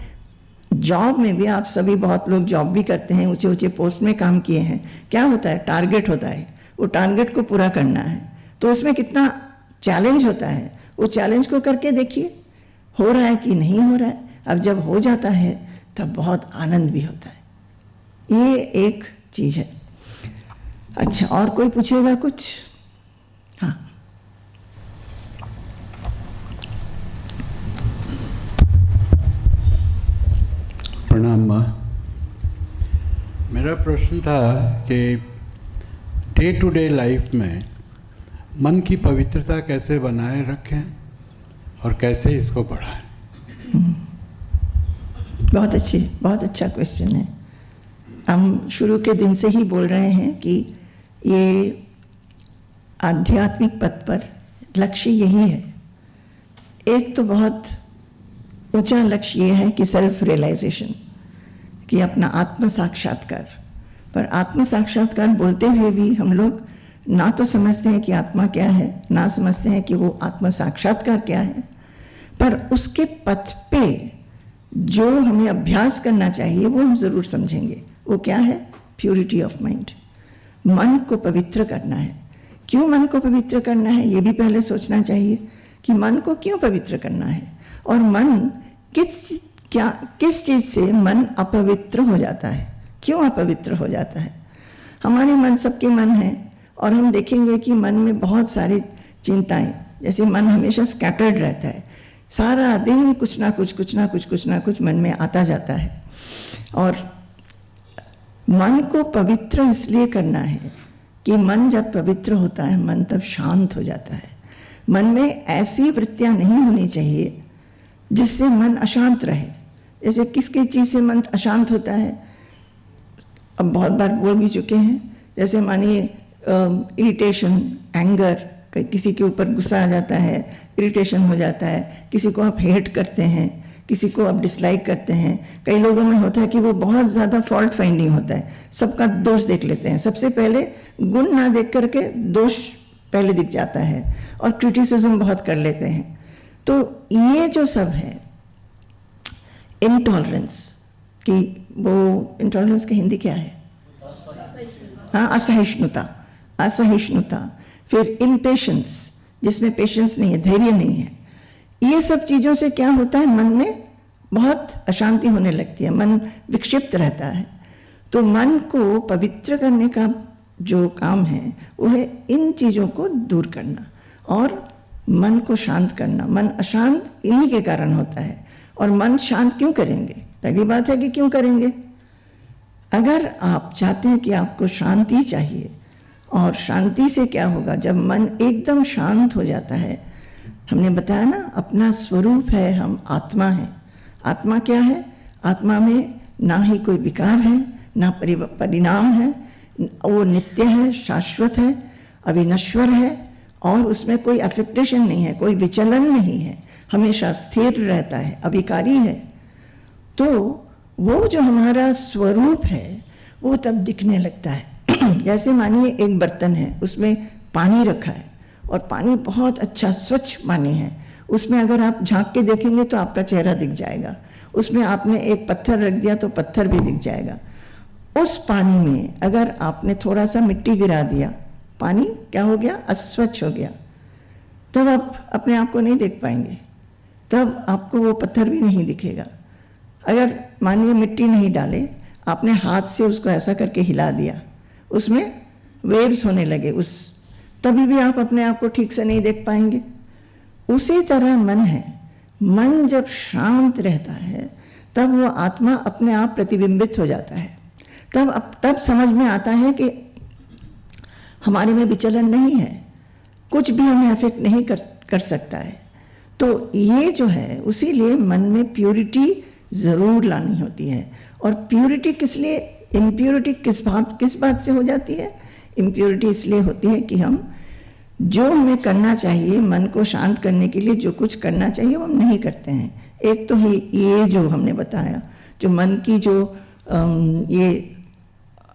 जॉब में भी, आप सभी बहुत लोग जॉब भी करते हैं, ऊंचे ऊंचे पोस्ट में काम किए हैं, क्या होता है, टारगेट होता है, वो टारगेट को पूरा करना है, तो उसमें कितना चैलेंज होता है। वो चैलेंज को करके देखिए हो रहा है कि नहीं हो रहा है। अब जब हो जाता है तब बहुत आनंद भी होता है। ये एक चीज़ है। अच्छा, और कोई पूछेगा कुछ? हाँ,
प्रणाम माँ। मेरा प्रश्न था कि डे टू डे लाइफ में मन की पवित्रता कैसे बनाए रखें और कैसे इसको बढ़ाएं?
बहुत अच्छा क्वेश्चन है। हम शुरू के दिन से ही बोल रहे हैं कि ये आध्यात्मिक पथ पर लक्ष्य यही है। एक तो बहुत ऊंचा लक्ष्य ये है कि सेल्फ रियलाइजेशन, कि अपना आत्म साक्षात्कार। पर आत्म साक्षात्कार बोलते हुए भी हम लोग ना तो समझते हैं कि आत्मा क्या है, ना समझते हैं कि वो आत्म साक्षात्कार क्या है। पर उसके पथ पे जो हमें अभ्यास करना चाहिए वो हम ज़रूर समझेंगे। वो क्या है? Purity of mind. मन को पवित्र करना है। क्यों मन को पवित्र करना है, ये भी पहले सोचना चाहिए कि मन को क्यों पवित्र करना है, और मन किस चीज़ से मन अपवित्र हो जाता है, क्यों अपवित्र हो जाता है। हमारे मन, सबके मन हैं, और हम देखेंगे कि मन में बहुत सारी चिंताएं, जैसे मन हमेशा स्कैटर्ड रहता है, सारा दिन कुछ ना कुछ मन में आता जाता है। और मन को पवित्र इसलिए करना है कि मन जब पवित्र होता है, मन तब शांत हो जाता है। मन में ऐसी वृत्तियां नहीं होनी चाहिए जिससे मन अशांत रहे। जैसे किसकी चीज़ से मन अशांत होता है, अब बहुत बार बोल भी चुके हैं। जैसे मानिए इरिटेशन, एंगर, किसी के ऊपर गुस्सा आ जाता है, इरिटेशन हो जाता है, किसी को आप हेट करते हैं, किसी को आप डिसलाइक करते हैं। कई लोगों में होता है कि वो बहुत ज़्यादा फॉल्ट फाइंडिंग होता है, सबका दोष देख लेते हैं। सबसे पहले गुण ना देख करके दोष पहले दिख जाता है, और क्रिटिसिज्म बहुत कर लेते हैं। तो ये जो सब है इंटॉलरेंस की, वो इंटॉलरेंस की हिंदी क्या है? हाँ, असहिष्णुता। फिर इम्पेशंस, जिसमें पेशेंस नहीं है, धैर्य नहीं है। ये सब चीज़ों से क्या होता है, मन में बहुत अशांति होने लगती है, मन विक्षिप्त रहता है। तो मन को पवित्र करने का जो काम है वो है इन चीज़ों को दूर करना और मन को शांत करना। मन अशांत इन्हीं के कारण होता है। और मन शांत क्यों करेंगे? पहली बात है कि क्यों करेंगे। अगर आप चाहते हैं कि आपको शांति चाहिए, और शांति से क्या होगा, जब मन एकदम शांत हो जाता है, हमने बताया ना, अपना स्वरूप है, हम आत्मा हैं। आत्मा क्या है? आत्मा में ना ही कोई विकार है, ना परिणाम है, वो नित्य है, शाश्वत है, अविनश्वर है, और उसमें कोई अफेक्टेशन नहीं है, कोई विचलन नहीं है, हमेशा स्थिर रहता है, अविकारी है। तो वो जो हमारा स्वरूप है वो तब दिखने लगता है। जैसे मानिए एक बर्तन है, उसमें पानी रखा है, और पानी बहुत अच्छा स्वच्छ पानी है, उसमें अगर आप झांक के देखेंगे तो आपका चेहरा दिख जाएगा। उसमें आपने एक पत्थर रख दिया तो पत्थर भी दिख जाएगा। उस पानी में अगर आपने थोड़ा सा मिट्टी गिरा दिया, पानी क्या हो गया? अस्वच्छ हो गया। तब आप अपने आप को नहीं देख पाएंगे, तब आपको वो पत्थर भी नहीं दिखेगा। अगर मानिए मिट्टी नहीं डाले, आपने हाथ से उसको ऐसा करके हिला दिया, उसमें वेव्स होने लगे, तभी भी आप अपने आप को ठीक से नहीं देख पाएंगे। उसी तरह मन है। मन जब शांत रहता है तब वो आत्मा अपने आप प्रतिबिंबित हो जाता है। तब समझ में आता है कि हमारे में विचलन नहीं है, कुछ भी हमें अफेक्ट नहीं कर सकता है। तो ये जो है, उसीलिए मन में प्योरिटी ज़रूर लानी होती है। और प्योरिटी किस लिए, इम्प्योरिटी किस बात से हो जाती है? इम्प्योरिटी इसलिए होती है कि हम जो हमें करना चाहिए मन को शांत करने के लिए, जो कुछ करना चाहिए वो हम नहीं करते हैं। एक तो है ये जो हमने बताया, जो मन की जो ये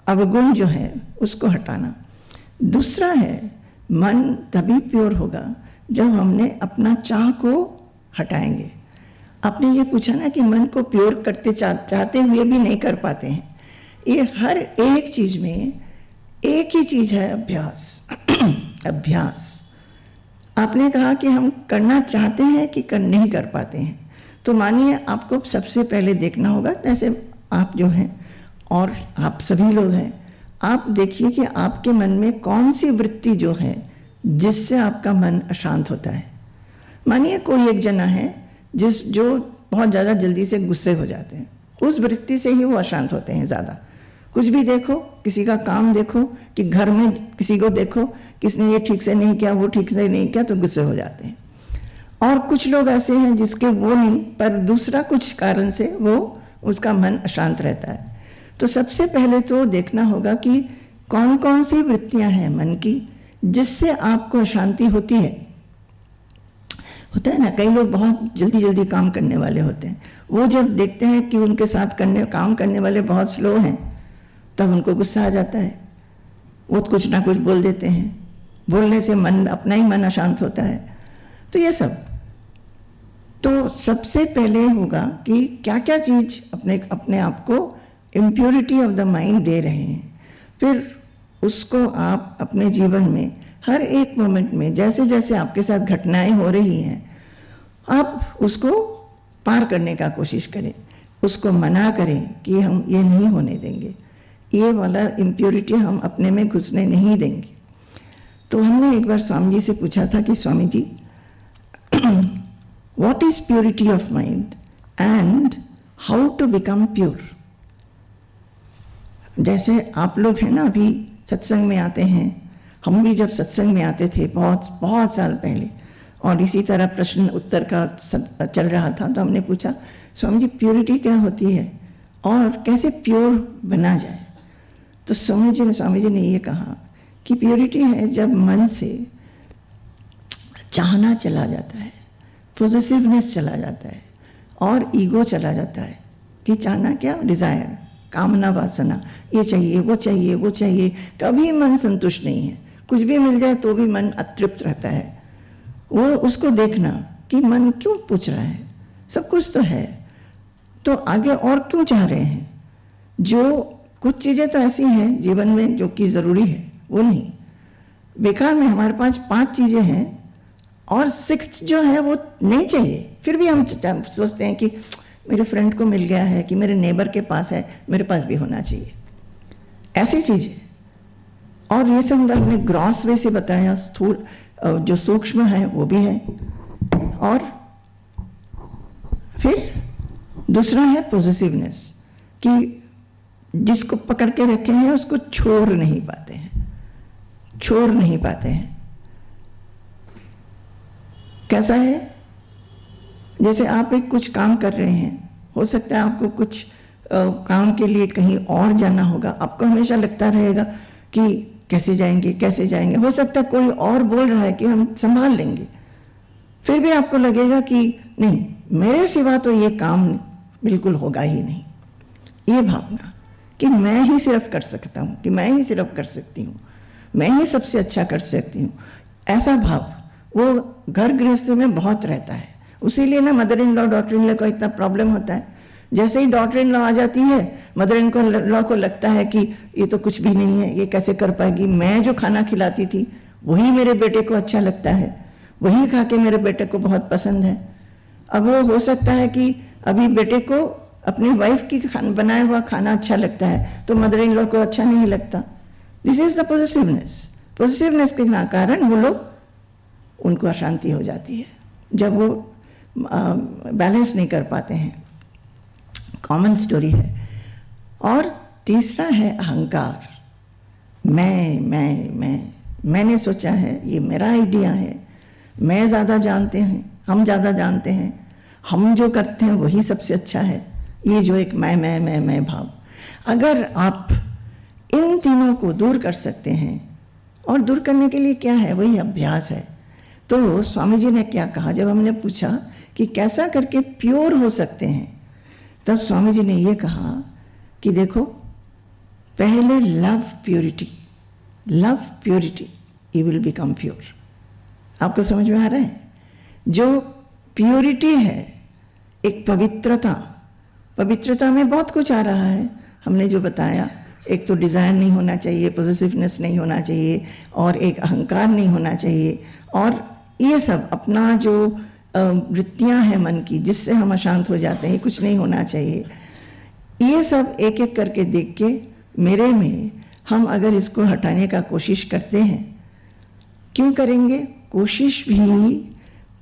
अवगुण जो है उसको हटाना। दूसरा है मन तभी प्योर होगा जब हमने अपना चाह को हटाएंगे। आपने ये पूछा ना कि मन को प्योर करते चाहते हुए भी नहीं कर पाते हैं। ये हर एक चीज़ में एक ही चीज़ है, अभ्यास। अभ्यास। आपने कहा कि हम करना चाहते हैं कि नहीं कर पाते हैं, तो मानिए आपको सबसे पहले देखना होगा, जैसे आप जो हैं और आप सभी लोग हैं, आप देखिए कि आपके मन में कौन सी वृत्ति जो है जिससे आपका मन अशांत होता है। मानिए कोई एक जना है जो बहुत ज़्यादा जल्दी से गुस्से हो जाते हैं, उस वृत्ति से ही वो अशांत होते हैं ज़्यादा। कुछ भी देखो, किसी का काम देखो, कि घर में किसी को देखो, किसने ये ठीक से नहीं किया, वो ठीक से नहीं किया, तो गुस्से हो जाते हैं। और कुछ लोग ऐसे हैं जिसके वो नहीं, पर दूसरा कुछ कारण से वो उसका मन अशांत रहता है। तो सबसे पहले तो देखना होगा कि कौन कौन सी वृत्तियां हैं मन की जिससे आपको अशांति होती है। होता है ना, कई लोग बहुत जल्दी जल्दी काम करने वाले होते हैं, वो जब देखते हैं कि उनके साथ काम करने वाले बहुत स्लो हैं, तब उनको गुस्सा आ जाता है, वो कुछ ना कुछ बोल देते हैं, बोलने से मन अपना ही मन अशांत होता है। तो ये सब, तो सबसे पहले होगा कि क्या क्या चीज़ अपने आप को impurity of the mind they रहे हैं, फिर उसको आप अपने जीवन में हर एक मोमेंट में जैसे जैसे आपके साथ घटनाएं हो रही हैं, आप उसको पार करने का कोशिश करें, उसको मना करें कि हम ये नहीं होने देंगे, ये वाला इम्प्योरिटी हम अपने में घुसने नहीं देंगे। तो हमने एक बार स्वामी जी से पूछा था कि Swami ji, what is purity of mind and how to become pure. जैसे आप लोग हैं ना, अभी सत्संग में आते हैं, हम भी जब सत्संग में आते थे बहुत बहुत साल पहले, और इसी तरह प्रश्न उत्तर का चल रहा था, तो हमने पूछा स्वामी जी प्योरिटी क्या होती है और कैसे प्योर बना जाए। तो स्वामी जी ने ये कहा कि प्योरिटी है जब मन से चाहना चला जाता है, पॉजिटिवनेस चला जाता है और ईगो चला जाता है कि चाहना क्या, डिज़ायर, कामना, वासना, ये चाहिए वो चाहिए वो चाहिए, कभी मन संतुष्ट नहीं है, कुछ भी मिल जाए तो भी मन अतृप्त रहता है। वो उसको देखना कि मन क्यों पूछ रहा है, सब कुछ तो है, तो आगे और क्यों चाह रहे हैं। जो कुछ चीज़ें तो ऐसी हैं जीवन में जो कि ज़रूरी है, वो नहीं, बेकार में हमारे पास 5 चीज़ें हैं और 6th जो है वो नहीं चाहिए, फिर भी हम सोचते हैं कि मेरे फ्रेंड को मिल गया है, कि मेरे नेबर के पास है, मेरे पास भी होना चाहिए, ऐसी चीज़ें। और ये सब हमने ग्रॉस वे से बताया, स्थूल जो सूक्ष्म है वो भी है। और फिर दूसरा है पॉजिटिवनेस, कि जिसको पकड़ के रखे हैं उसको छोड़ नहीं पाते हैं, छोड़ नहीं पाते हैं। कैसा है, जैसे आप एक कुछ काम कर रहे हैं, हो सकता है आपको कुछ काम के लिए कहीं और जाना होगा, आपको हमेशा लगता रहेगा कि कैसे जाएंगे कैसे जाएंगे, हो सकता है कोई और बोल रहा है कि हम संभाल लेंगे, फिर भी आपको लगेगा कि नहीं, मेरे सिवा तो ये काम बिल्कुल होगा ही नहीं। ये भावना कि मैं ही सिर्फ कर सकता हूँ, कि मैं ही सिर्फ कर सकती हूँ, मैं ही सबसे अच्छा कर सकती हूँ, ऐसा भाव वो घर गृहस्थ में बहुत रहता है। उसीलिए ना mother in law daughter in law को इतना प्रॉब्लम होता है। जैसे ही डॉटर इन लॉ आ जाती है, मदर इन लॉ को लगता है कि ये तो कुछ भी नहीं है, ये कैसे कर पाएगी, मैं जो खाना खिलाती थी वही मेरे बेटे को अच्छा लगता है, वही खा के मेरे बेटे को बहुत पसंद है। अब वो हो सकता है कि अभी बेटे को अपनी वाइफ की बनाया हुआ खाना अच्छा लगता है, तो मदर इन लॉ को अच्छा नहीं लगता। This is the positiveness. Positiveness के कारण वो लोग, उनको अशांति हो जाती है जब वो बैलेंस नहीं कर पाते हैं। कॉमन स्टोरी है। और तीसरा है अहंकार। मैंने सोचा है, ये मेरा आइडिया है, मैं ज़्यादा जानते हैं, हम ज़्यादा जानते हैं, हम जो करते हैं वही सबसे अच्छा है। ये जो एक मैं भाव, अगर आप इन तीनों को दूर कर सकते हैं और दूर करने के लिए क्या है, वही अभ्यास है। तो स्वामी जी ने क्या कहा, जब हमने पूछा कि कैसा करके प्योर हो सकते हैं, तब स्वामी जी ने ये कहा कि देखो, पहले love purity, you will become pure. आपको समझ में आ रहा है? जो प्योरिटी है, एक पवित्रता में बहुत कुछ आ रहा है। हमने जो बताया, एक तो डिज़ायर नहीं होना चाहिए, पॉजिटिवनेस नहीं होना चाहिए, और एक अहंकार नहीं होना चाहिए, और ये सब अपना जो वृत्तियां हैं मन की, जिससे हम अशांत हो जाते हैं, कुछ नहीं होना चाहिए। ये सब एक एक करके देख के मेरे में हम अगर इसको हटाने का कोशिश करते हैं, क्यों करेंगे? कोशिश भी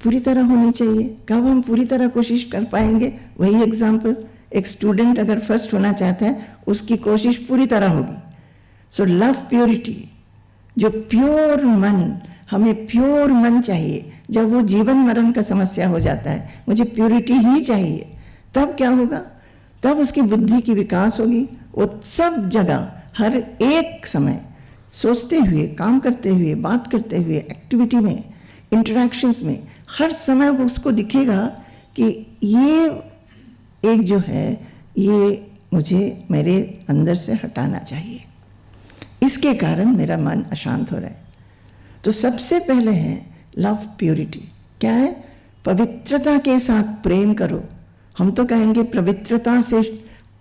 पूरी तरह होनी चाहिए। कब हम पूरी तरह कोशिश कर पाएंगे? वही एग्जाम्पल, एक स्टूडेंट अगर फर्स्ट होना चाहता है, उसकी कोशिश पूरी तरह होगी। सो लव प्योरिटी, जो प्योर मन, हमें प्योर मन चाहिए। जब वो जीवन मरण का समस्या हो जाता है, मुझे प्योरिटी ही चाहिए, तब क्या होगा? तब उसकी बुद्धि की विकास होगी। वो सब जगह, हर एक समय सोचते हुए, काम करते हुए, बात करते हुए, एक्टिविटी में, इंटरेक्शंस में, हर समय वो उसको दिखेगा कि ये एक जो है, ये मुझे मेरे अंदर से हटाना चाहिए, इसके कारण मेरा मन अशांत हो रहा है। तो सबसे पहले है लव प्योरिटी। क्या है? पवित्रता के साथ प्रेम करो। हम तो कहेंगे पवित्रता से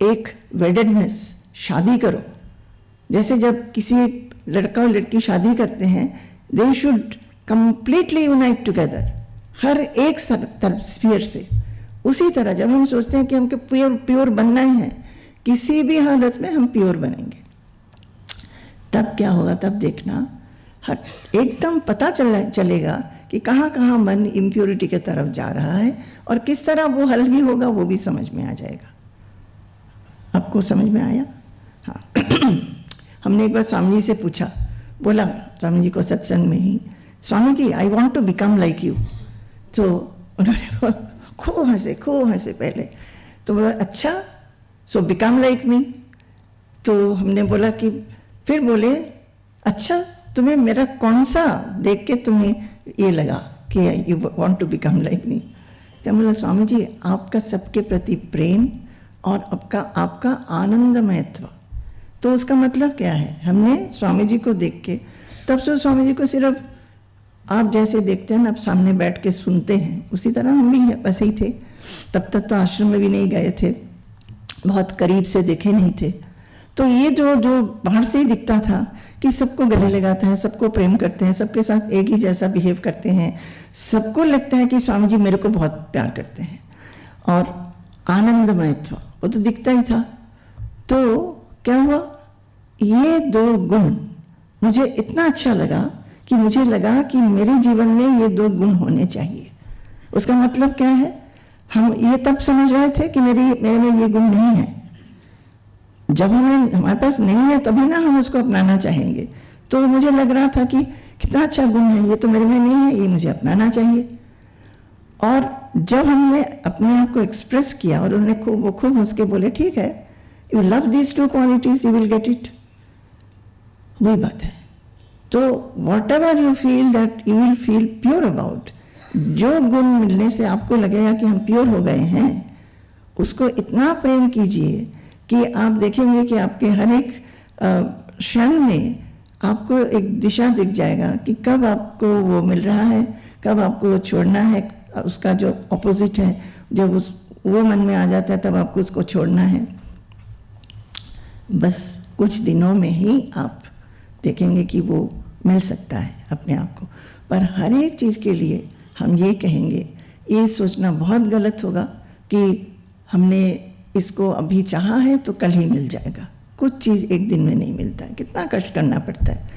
एक वेडेडनेस, शादी करो। जैसे जब किसी लड़का और लड़की शादी करते हैं, they should completely unite together, हर एक स्फीयर से। उसी तरह जब हम सोचते हैं कि हमको प्योर बनना ही है, किसी भी हालत में हम प्योर बनेंगे, तब क्या होगा? तब देखना हर एकदम पता चलेगा कि कहाँ कहाँ मन इम्प्योरिटी के तरफ जा रहा है, और किस तरह वो हल भी होगा, वो भी समझ में आ जाएगा। आपको समझ में आया? हाँ। हमने एक बार स्वामी जी से पूछा, बोला स्वामी जी को सत्संग में ही, Swami ji I want to become like you. तो उन्होंने खूब हंसे पहले। तो बोला अच्छा, सो बिकम लाइक मी। तो हमने बोला कि, फिर बोले अच्छा, तुम्हें मेरा कौन सा देख के तुम्हें ये लगा कि you want to become like me? तो बोला स्वामी जी, आपका सबके प्रति प्रेम और आपका आनंदमयत्व। तो उसका मतलब क्या है? हमने स्वामी जी को देख के, तब से स्वामी जी को सिर्फ आप जैसे देखते हैं ना, आप सामने बैठ के सुनते हैं, उसी तरह हम भी ऐसे ही थे। तब तक तो आश्रम में भी नहीं गए थे, बहुत करीब से देखे नहीं थे। तो ये जो बाहर से ही दिखता था कि सबको गले लगाता है, सबको प्रेम करते हैं, सबके साथ एक ही जैसा बिहेव करते हैं, सबको लगता है कि स्वामी जी मेरे को बहुत प्यार करते हैं, और आनंदमयत्व वो तो दिखता ही था। तो क्या हुआ? ये 2 गुण मुझे इतना अच्छा लगा कि मुझे लगा कि मेरे जीवन में ये 2 गुण होने चाहिए। उसका मतलब क्या है? हम ये तब समझ रहे थे कि मेरे में ये गुण नहीं है। जब हमारे पास नहीं है तभी ना हम उसको अपनाना चाहेंगे। तो मुझे लग रहा था कि कितना अच्छा गुण है, ये तो मेरे में नहीं है, ये मुझे अपनाना चाहिए। और जब हमने अपने आप को एक्सप्रेस किया और उन्हें वो खूब हंस के बोले, ठीक है, you love these 2 qualities, you will get it. वही बात है। तो what ever you feel that you will feel pure about, जो गुण मिलने से आपको लगेगा कि हम प्योर हो गए हैं, उसको इतना प्रेम कीजिए कि आप देखेंगे कि आपके हर एक क्षण में आपको एक दिशा दिख जाएगा कि कब आपको वो मिल रहा है, कब आपको वो छोड़ना है। उसका जो ऑपोजिट है, जब वो मन में आ जाता है तब आपको उसको छोड़ना है। बस कुछ दिनों में ही आप देखेंगे कि वो मिल सकता है अपने आप को। पर हर एक चीज़ के लिए हम ये कहेंगे, ये सोचना बहुत गलत होगा कि हमने इसको अभी चाहा है तो कल ही मिल जाएगा। कुछ चीज़ एक दिन में नहीं मिलता है, कितना कष्ट करना पड़ता है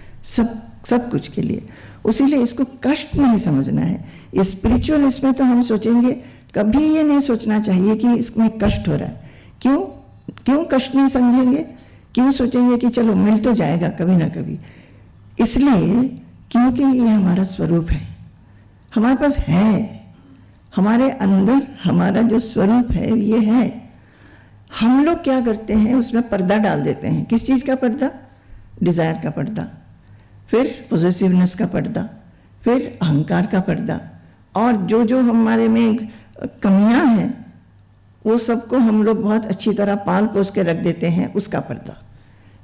सब कुछ के लिए। उसीलिए इसको कष्ट नहीं समझना है। ये स्पिरिचुअल, इसमें तो हम सोचेंगे, कभी ये नहीं सोचना चाहिए कि इसमें कष्ट हो रहा है। क्यों कष्ट नहीं समझेंगे? क्यों सोचेंगे कि चलो मिल तो जाएगा कभी ना कभी? इसलिए क्योंकि ये हमारा स्वरूप है, हमारे पास है, हमारे अंदर हमारा जो स्वरूप है ये है। हम लोग क्या करते हैं, उसमें पर्दा डाल देते हैं। किस चीज़ का पर्दा? डिज़ायर का पर्दा। फिर पोजेसिवनेस का पर्दा, फिर अहंकार का पर्दा, और जो जो हमारे में कमियां हैं वो सबको हम लोग बहुत अच्छी तरह पाल पोस के रख देते हैं, उसका पर्दा,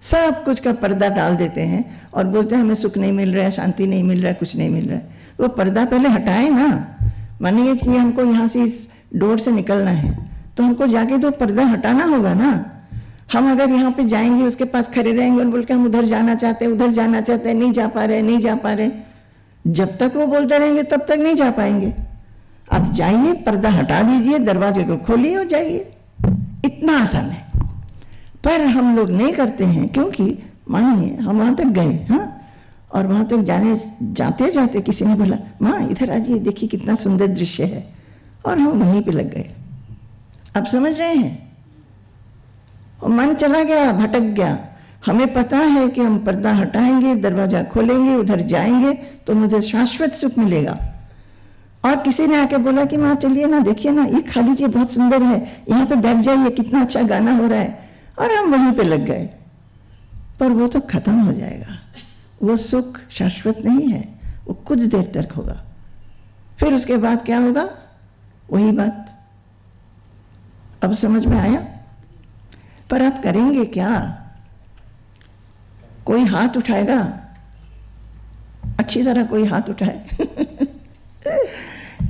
सब कुछ का पर्दा डाल देते हैं और बोलते हैं हमें सुख नहीं मिल रहा है, शांति नहीं मिल रहा है, कुछ नहीं मिल रहा है। वो पर्दा पहले हटाए ना। मानिए कि हमको यहाँ से इस डोर से निकलना है तो हमको जाके तो पर्दा हटाना होगा ना। हम अगर यहाँ पे जाएंगे, उसके पास खड़े रहेंगे और बोल के हम उधर जाना चाहते हैं, उधर जाना चाहते हैं, नहीं जा पा रहे, नहीं जा पा रहे, जब तक वो बोलते रहेंगे तब तक नहीं जा पाएंगे। आप जाइए, पर्दा हटा दीजिए, दरवाजे को खोलिए और जाइए। इतना आसान है, पर हम लोग नहीं करते हैं, क्योंकि मानिए हम वहाँ तक गए, हाँ, और वहाँ तक जाते जाते किसी ने बोला माँ इधर आइए, देखिए कितना सुंदर दृश्य है, और हम वहीं पे लग गए। आप समझ रहे हैं? और मन चला गया, भटक गया। हमें पता है कि हम पर्दा हटाएंगे, दरवाजा खोलेंगे, उधर जाएंगे तो मुझे शाश्वत सुख मिलेगा। और किसी ने आके बोला कि माँ चलिए ना, देखिए ना, ये खा लीजिए, बहुत सुंदर है, यहाँ पे बैठ जाइए, कितना अच्छा गाना हो रहा है, और हम वहीं पे लग गए। पर वो तो खत्म हो जाएगा, वो सुख शाश्वत नहीं है, वो कुछ देर तक होगा, फिर उसके बाद क्या होगा? वही बात। अब समझ में आया? पर आप करेंगे क्या? कोई हाथ उठाएगा? अच्छी तरह कोई हाथ उठाए।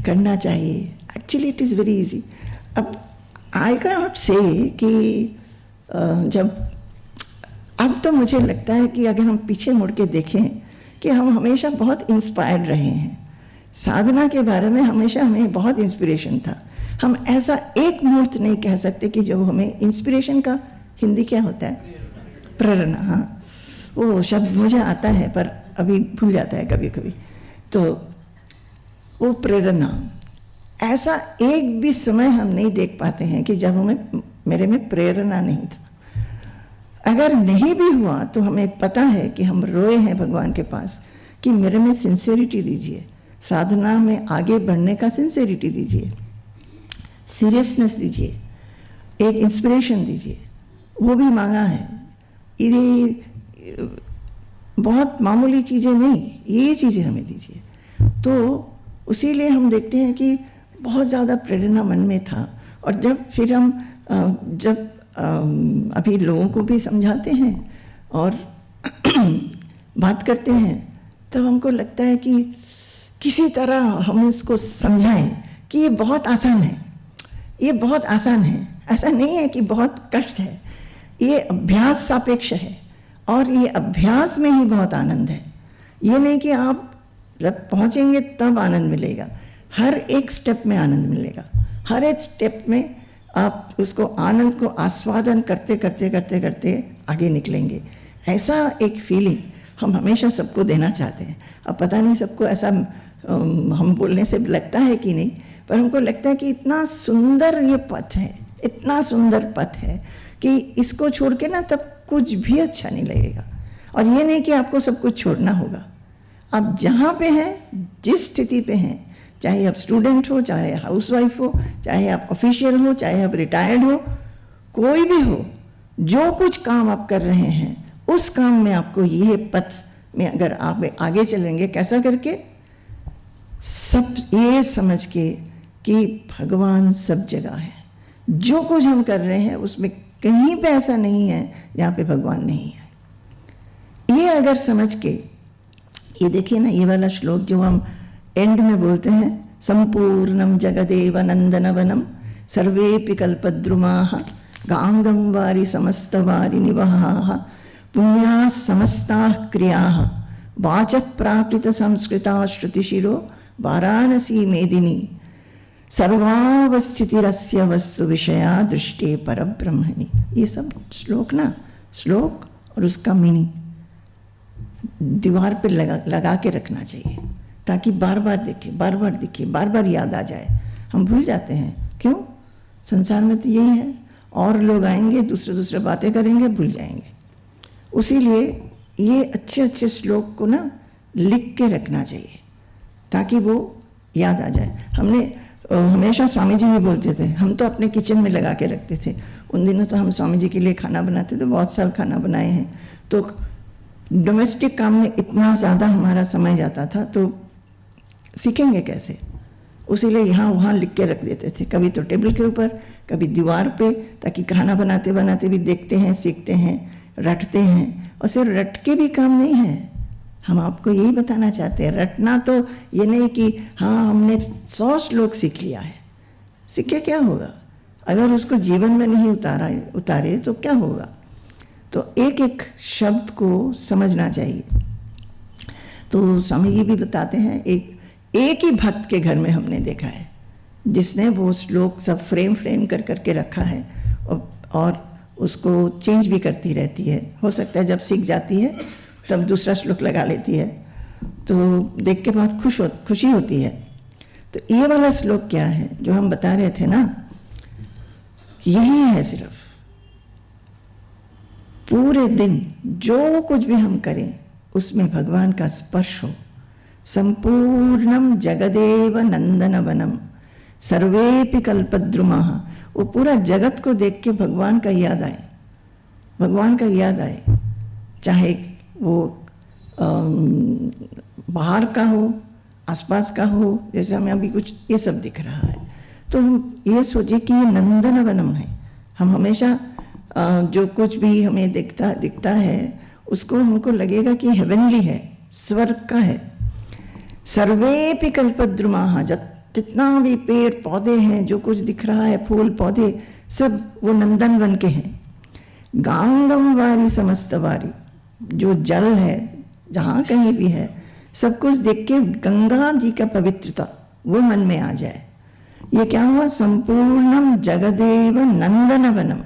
करना चाहिए। Actually it is very easy. अब आई कैन नॉट से कि जब अब तो मुझे लगता है कि अगर हम पीछे मुड़ के देखें कि हम हमेशा बहुत इंस्पायर्ड रहे हैं, साधना के बारे में हमेशा हमें बहुत इंस्पिरेशन था। हम ऐसा एक मुहूर्त नहीं कह सकते कि जो हमें इंस्पिरेशन का हिंदी क्या होता है? प्रेरणा। हाँ, वो शब्द मुझे आता है पर अभी भूल जाता है कभी कभी। तो वो प्रेरणा, ऐसा एक भी समय हम नहीं देख पाते हैं कि जब हमें मेरे में प्रेरणा नहीं था। अगर नहीं भी हुआ तो हमें पता है कि हम रोए हैं भगवान के पास कि मेरे में सिंसेरिटी दीजिए, साधना में आगे बढ़ने का सिंसेरिटी दीजिए, सीरियसनेस दीजिए, एक इंस्पिरेशन दीजिए। वो भी मांगा है। ये बहुत मामूली चीज़ें नहीं, ये चीज़ें हमें दीजिए। तो उसीलिए हम देखते हैं कि बहुत ज़्यादा प्रेरणा मन में था। और जब फिर हम जब अभी लोगों को भी समझाते हैं और बात करते हैं, तब हमको लगता है कि किसी तरह हम इसको समझाएं कि ये बहुत आसान है, ये बहुत आसान है। ऐसा नहीं है कि बहुत कष्ट है, ये अभ्यास सापेक्ष है और ये अभ्यास में ही बहुत आनंद है। ये नहीं कि आप जब पहुँचेंगे तब आनंद मिलेगा, हर एक स्टेप में आनंद मिलेगा। हर एक स्टेप में आप उसको आनंद को आस्वादन करते करते करते करते आगे निकलेंगे। ऐसा एक फीलिंग हम हमेशा सबको देना चाहते हैं। अब पता नहीं सबको ऐसा हम बोलने से लगता है कि नहीं, पर हमको लगता है कि इतना सुंदर ये पथ है, इतना सुंदर पथ है कि इसको छोड़ के ना तब कुछ भी अच्छा नहीं लगेगा। और ये नहीं कि आपको सब कुछ छोड़ना होगा। आप जहाँ पे हैं, जिस स्थिति पे हैं, चाहे आप स्टूडेंट हो, चाहे हाउसवाइफ हो, चाहे आप ऑफिशियल हो, चाहे आप रिटायर्ड हो, कोई भी हो, जो कुछ काम आप कर रहे हैं उस काम में आपको ये पथ में अगर आप आगे चलेंगे, कैसा करके? सब ये समझ के कि भगवान सब जगह है। जो कुछ हम कर रहे हैं उसमें कहीं पे ऐसा नहीं है जहाँ पे भगवान नहीं है। ये अगर समझ के, ये देखिए ना, ये वाला श्लोक जो हम एंड में बोलते हैं, संपूर्णम जगदेव नंदनवनम सर्वेपि कल्पद्रुमाः गांगम वारि समस्त वारि निवहाः पुण्याः समस्ताः क्रियाः वाचः प्राकृत संस्कृता श्रुतिशिरो वाराणसी मेदिनी सर्वावस्थितिरस्य वस्तु विषया दृष्टे परब्रह्मणि। ये सब श्लोक ना, श्लोक और उसका मीनिंग दीवार पे लगा के रखना चाहिए ताकि बार बार देखे, बार बार दिखे, बार बार याद आ जाए। हम भूल जाते हैं, क्यों? संसार में तो यही है, और लोग आएंगे दूसरे बातें करेंगे, भूल जाएंगे। उसीलिए ये अच्छे अच्छे श्लोक को ना लिख के रखना चाहिए ताकि वो याद आ जाए। हमने हमेशा स्वामी जी भी बोलते थे, हम तो अपने किचन में लगा के रखते थे। उन दिनों तो हम स्वामी जी के लिए खाना बनाते थे, बहुत साल खाना बनाए हैं। तो डोमेस्टिक काम में इतना ज़्यादा हमारा समय जाता था, तो सीखेंगे कैसे? उसीलिए यहाँ वहाँ लिख के रख देते थे, कभी तो टेबल के ऊपर, कभी दीवार पे, ताकि खाना बनाते बनाते भी देखते हैं, सीखते हैं, रटते हैं। और सिर्फ रट के भी काम नहीं है, हम आपको यही बताना चाहते हैं, रटना तो ये नहीं कि हाँ हमने 100 श्लोक सीख लिया है, सीख के क्या होगा अगर उसको जीवन में नहीं उतारे तो क्या होगा? तो एक एक शब्द को समझना चाहिए। तो स्वामी जी भी बताते हैं, एक ही भक्त के घर में हमने देखा है जिसने वो श्लोक सब फ्रेम कर करके रखा है, और उसको चेंज भी करती रहती है। हो सकता है जब सीख जाती है तब दूसरा श्लोक लगा लेती है, तो देख के बहुत खुशी होती है। तो ये वाला श्लोक क्या है जो हम बता रहे थे ना, यही है सिर्फ पूरे दिन जो कुछ भी हम करें उसमें भगवान का स्पर्श हो। संपूर्णम जगदेव नंदन वनम सर्वेपि कल्पद्रुमाः, वो पूरा जगत को देख के भगवान का याद आए, भगवान का याद आए, चाहे वो बाहर का हो, आसपास का हो। जैसे हमें अभी कुछ ये सब दिख रहा है, तो हम ये सोचे कि ये नंदन वनम है। हम हमेशा जो कुछ भी हमें दिखता है उसको हमको लगेगा कि हेवनली है, स्वर्ग का है। सर्वेपि कल्पद्रुमाः, जितना भी पेड़ पौधे हैं, जो कुछ दिख रहा है, फूल पौधे, सब वो नंदन वन के हैं। गांगम वारी समस्त वारी, जो जल है जहाँ कहीं भी है, सब कुछ देख के गंगा जी का पवित्रता वो मन में आ जाए। ये क्या हुआ? संपूर्णम जगदेव नंदन वनम।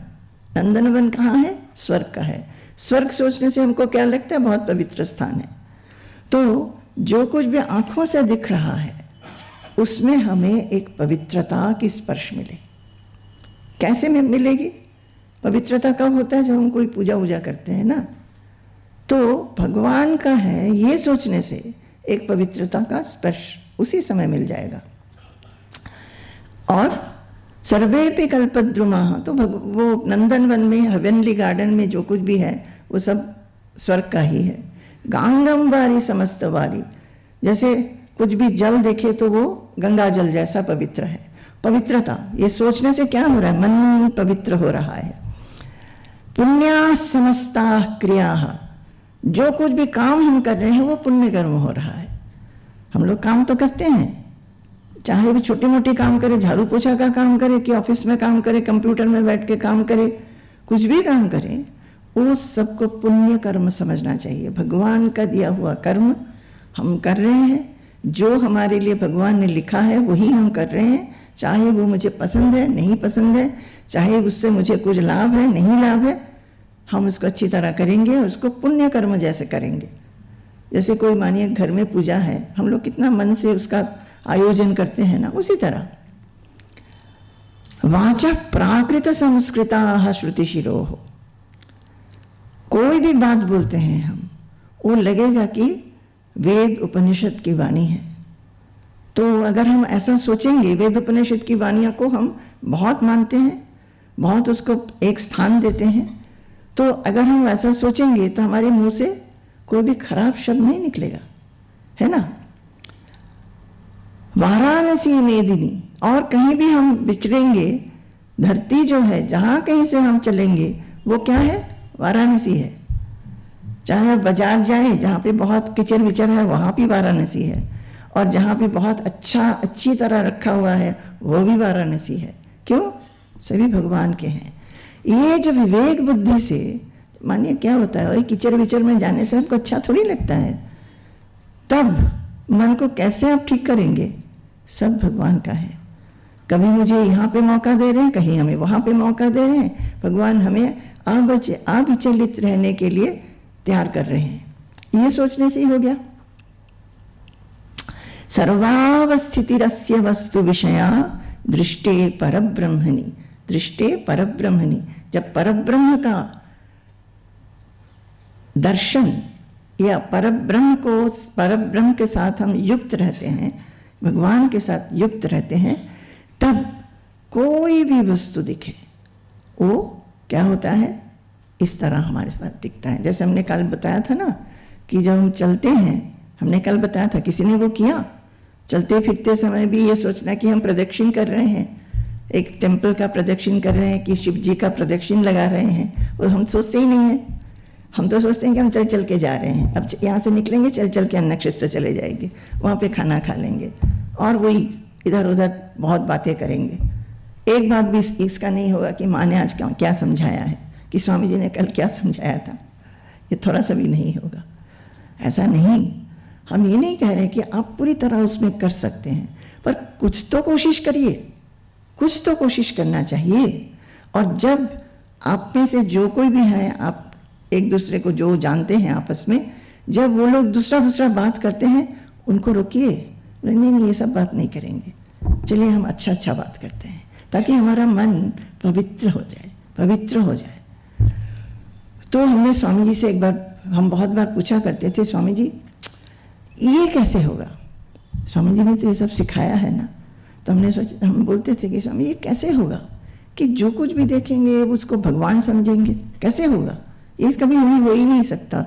नंदन वन कहाँ है? स्वर्ग का है। स्वर्ग सोचने से हमको क्या लगता है? बहुत पवित्र स्थान है। तो जो कुछ भी आंखों से दिख रहा है उसमें हमें एक पवित्रता की स्पर्श मिले। कैसे में मिलेगी? पवित्रता कब होता है? जब हम कोई पूजा वूजा करते हैं ना, तो भगवान का है ये सोचने से एक पवित्रता का स्पर्श उसी समय मिल जाएगा। और सर्वेपि कल्पद्रुमाः, तो वो नंदन वन में, हेवनली गार्डन में जो कुछ भी है वो सब स्वर्ग का ही है। गांगम वारी समस्त वारी, जैसे कुछ भी जल देखे तो वो गंगा जल जैसा पवित्र है। पवित्रता, ये सोचने से क्या हो रहा है? मन पवित्र हो रहा है। पुण्या समस्ता क्रियाः, जो कुछ भी काम हम कर रहे हैं वो पुण्य कर्म हो रहा है। हम लोग काम तो करते हैं, चाहे वो छोटे मोटे काम करे, झाड़ू पोछा का काम करे, कि ऑफिस में काम करे, कंप्यूटर में बैठ के काम करे, कुछ भी काम करे, उस सबको पुण्य कर्म समझना चाहिए। भगवान का दिया हुआ कर्म हम कर रहे हैं, जो हमारे लिए भगवान ने लिखा है वही हम कर रहे हैं, चाहे वो मुझे पसंद है नहीं पसंद है, चाहे उससे मुझे कुछ लाभ है नहीं लाभ है, हम उसको अच्छी तरह करेंगे, उसको पुण्य कर्म जैसे करेंगे। जैसे कोई मानिए घर में पूजा है, हम लोग कितना मन से उसका आयोजन करते हैं ना, उसी तरह वाचा प्राकृत संस्कृता श्रुतिशिरोः, कोई भी बात बोलते हैं हम, वो लगेगा कि वेद उपनिषद की वाणी है। तो अगर हम ऐसा सोचेंगे, वेद उपनिषद की वाणियों को हम बहुत मानते हैं, बहुत उसको एक स्थान देते हैं, तो अगर हम ऐसा सोचेंगे तो हमारे मुंह से कोई भी खराब शब्द नहीं निकलेगा, है ना। वाराणसी मेदिनी, और कहीं भी हम विचरेंगे, धरती जो है जहाँ कहीं से हम चलेंगे वो क्या है? वाराणसी है। चाहे आप बाजार जाए जहाँ पे बहुत किचर विचर है, वहाँ भी वाराणसी है, और जहाँ पे बहुत अच्छी तरह रखा हुआ है वो भी वाराणसी है। क्यों? सभी भगवान के हैं। ये जो विवेक बुद्धि से, मानिए क्या होता है, वही किचर विचर में जाने से आपको अच्छा थोड़ी लगता है, तब मन को कैसे आप ठीक करेंगे? सब भगवान का है। कभी मुझे यहाँ पे मौका दे रहे हैं, कहीं हमें वहाँ पे मौका दे रहे हैं। भगवान हमें अविचलित रहने के लिए तैयार कर रहे हैं। ये सोचने से ही हो गया। सर्वावस्थितिरस्य वस्तु विषया दृष्टे परब्रह्मणि, दृष्टे परब्रह्मणि, जब परब्रह्म का दर्शन या परब्रह्म के साथ हम युक्त रहते हैं, भगवान के साथ युक्त रहते हैं, तब कोई भी वस्तु दिखे वो क्या होता है? इस तरह हमारे साथ दिखता है। जैसे हमने कल बताया था ना कि जब हम चलते हैं, हमने कल बताया था, किसी ने वो किया, चलते फिरते समय भी ये सोचना कि हम प्रदक्षिण कर रहे हैं, एक टेम्पल का प्रदक्षिण कर रहे हैं कि शिव जी का प्रदक्षिण लगा रहे हैं, और हम सोचते ही नहीं हैं। हम तो सोचते हैं कि हम चल चल के जा रहे हैं, अब यहाँ से निकलेंगे चल चल के नक्षत्र चले जाएंगे, वहाँ पे खाना खा लेंगे और वही इधर उधर बहुत बातें करेंगे। एक बात भी इसका नहीं होगा कि माँ ने आज क्या समझाया है, कि स्वामी जी ने कल क्या समझाया था, ये थोड़ा सा भी नहीं होगा। ऐसा नहीं, हम ये नहीं कह रहे कि आप पूरी तरह उसमें कर सकते हैं, पर कुछ तो कोशिश करिए, कुछ तो कोशिश करना चाहिए। और जब आप में से जो कोई भी है, आप एक दूसरे को जो जानते हैं आपस में, जब वो लोग दूसरा बात करते हैं, उनको रोकिए, नहीं ये सब बात नहीं करेंगे, चलिए हम अच्छा बात करते हैं, ताकि हमारा मन पवित्र हो जाए, पवित्र हो जाए। तो हमने स्वामी जी से एक बार, हम बहुत बार पूछा करते थे, स्वामी जी ये कैसे होगा, स्वामी जी ने तो ये सब सिखाया है ना। तो हम बोलते थे कि स्वामी ये कैसे होगा कि जो कुछ भी देखेंगे उसको भगवान समझेंगे, कैसे होगा, ये कभी हो ही नहीं सकता।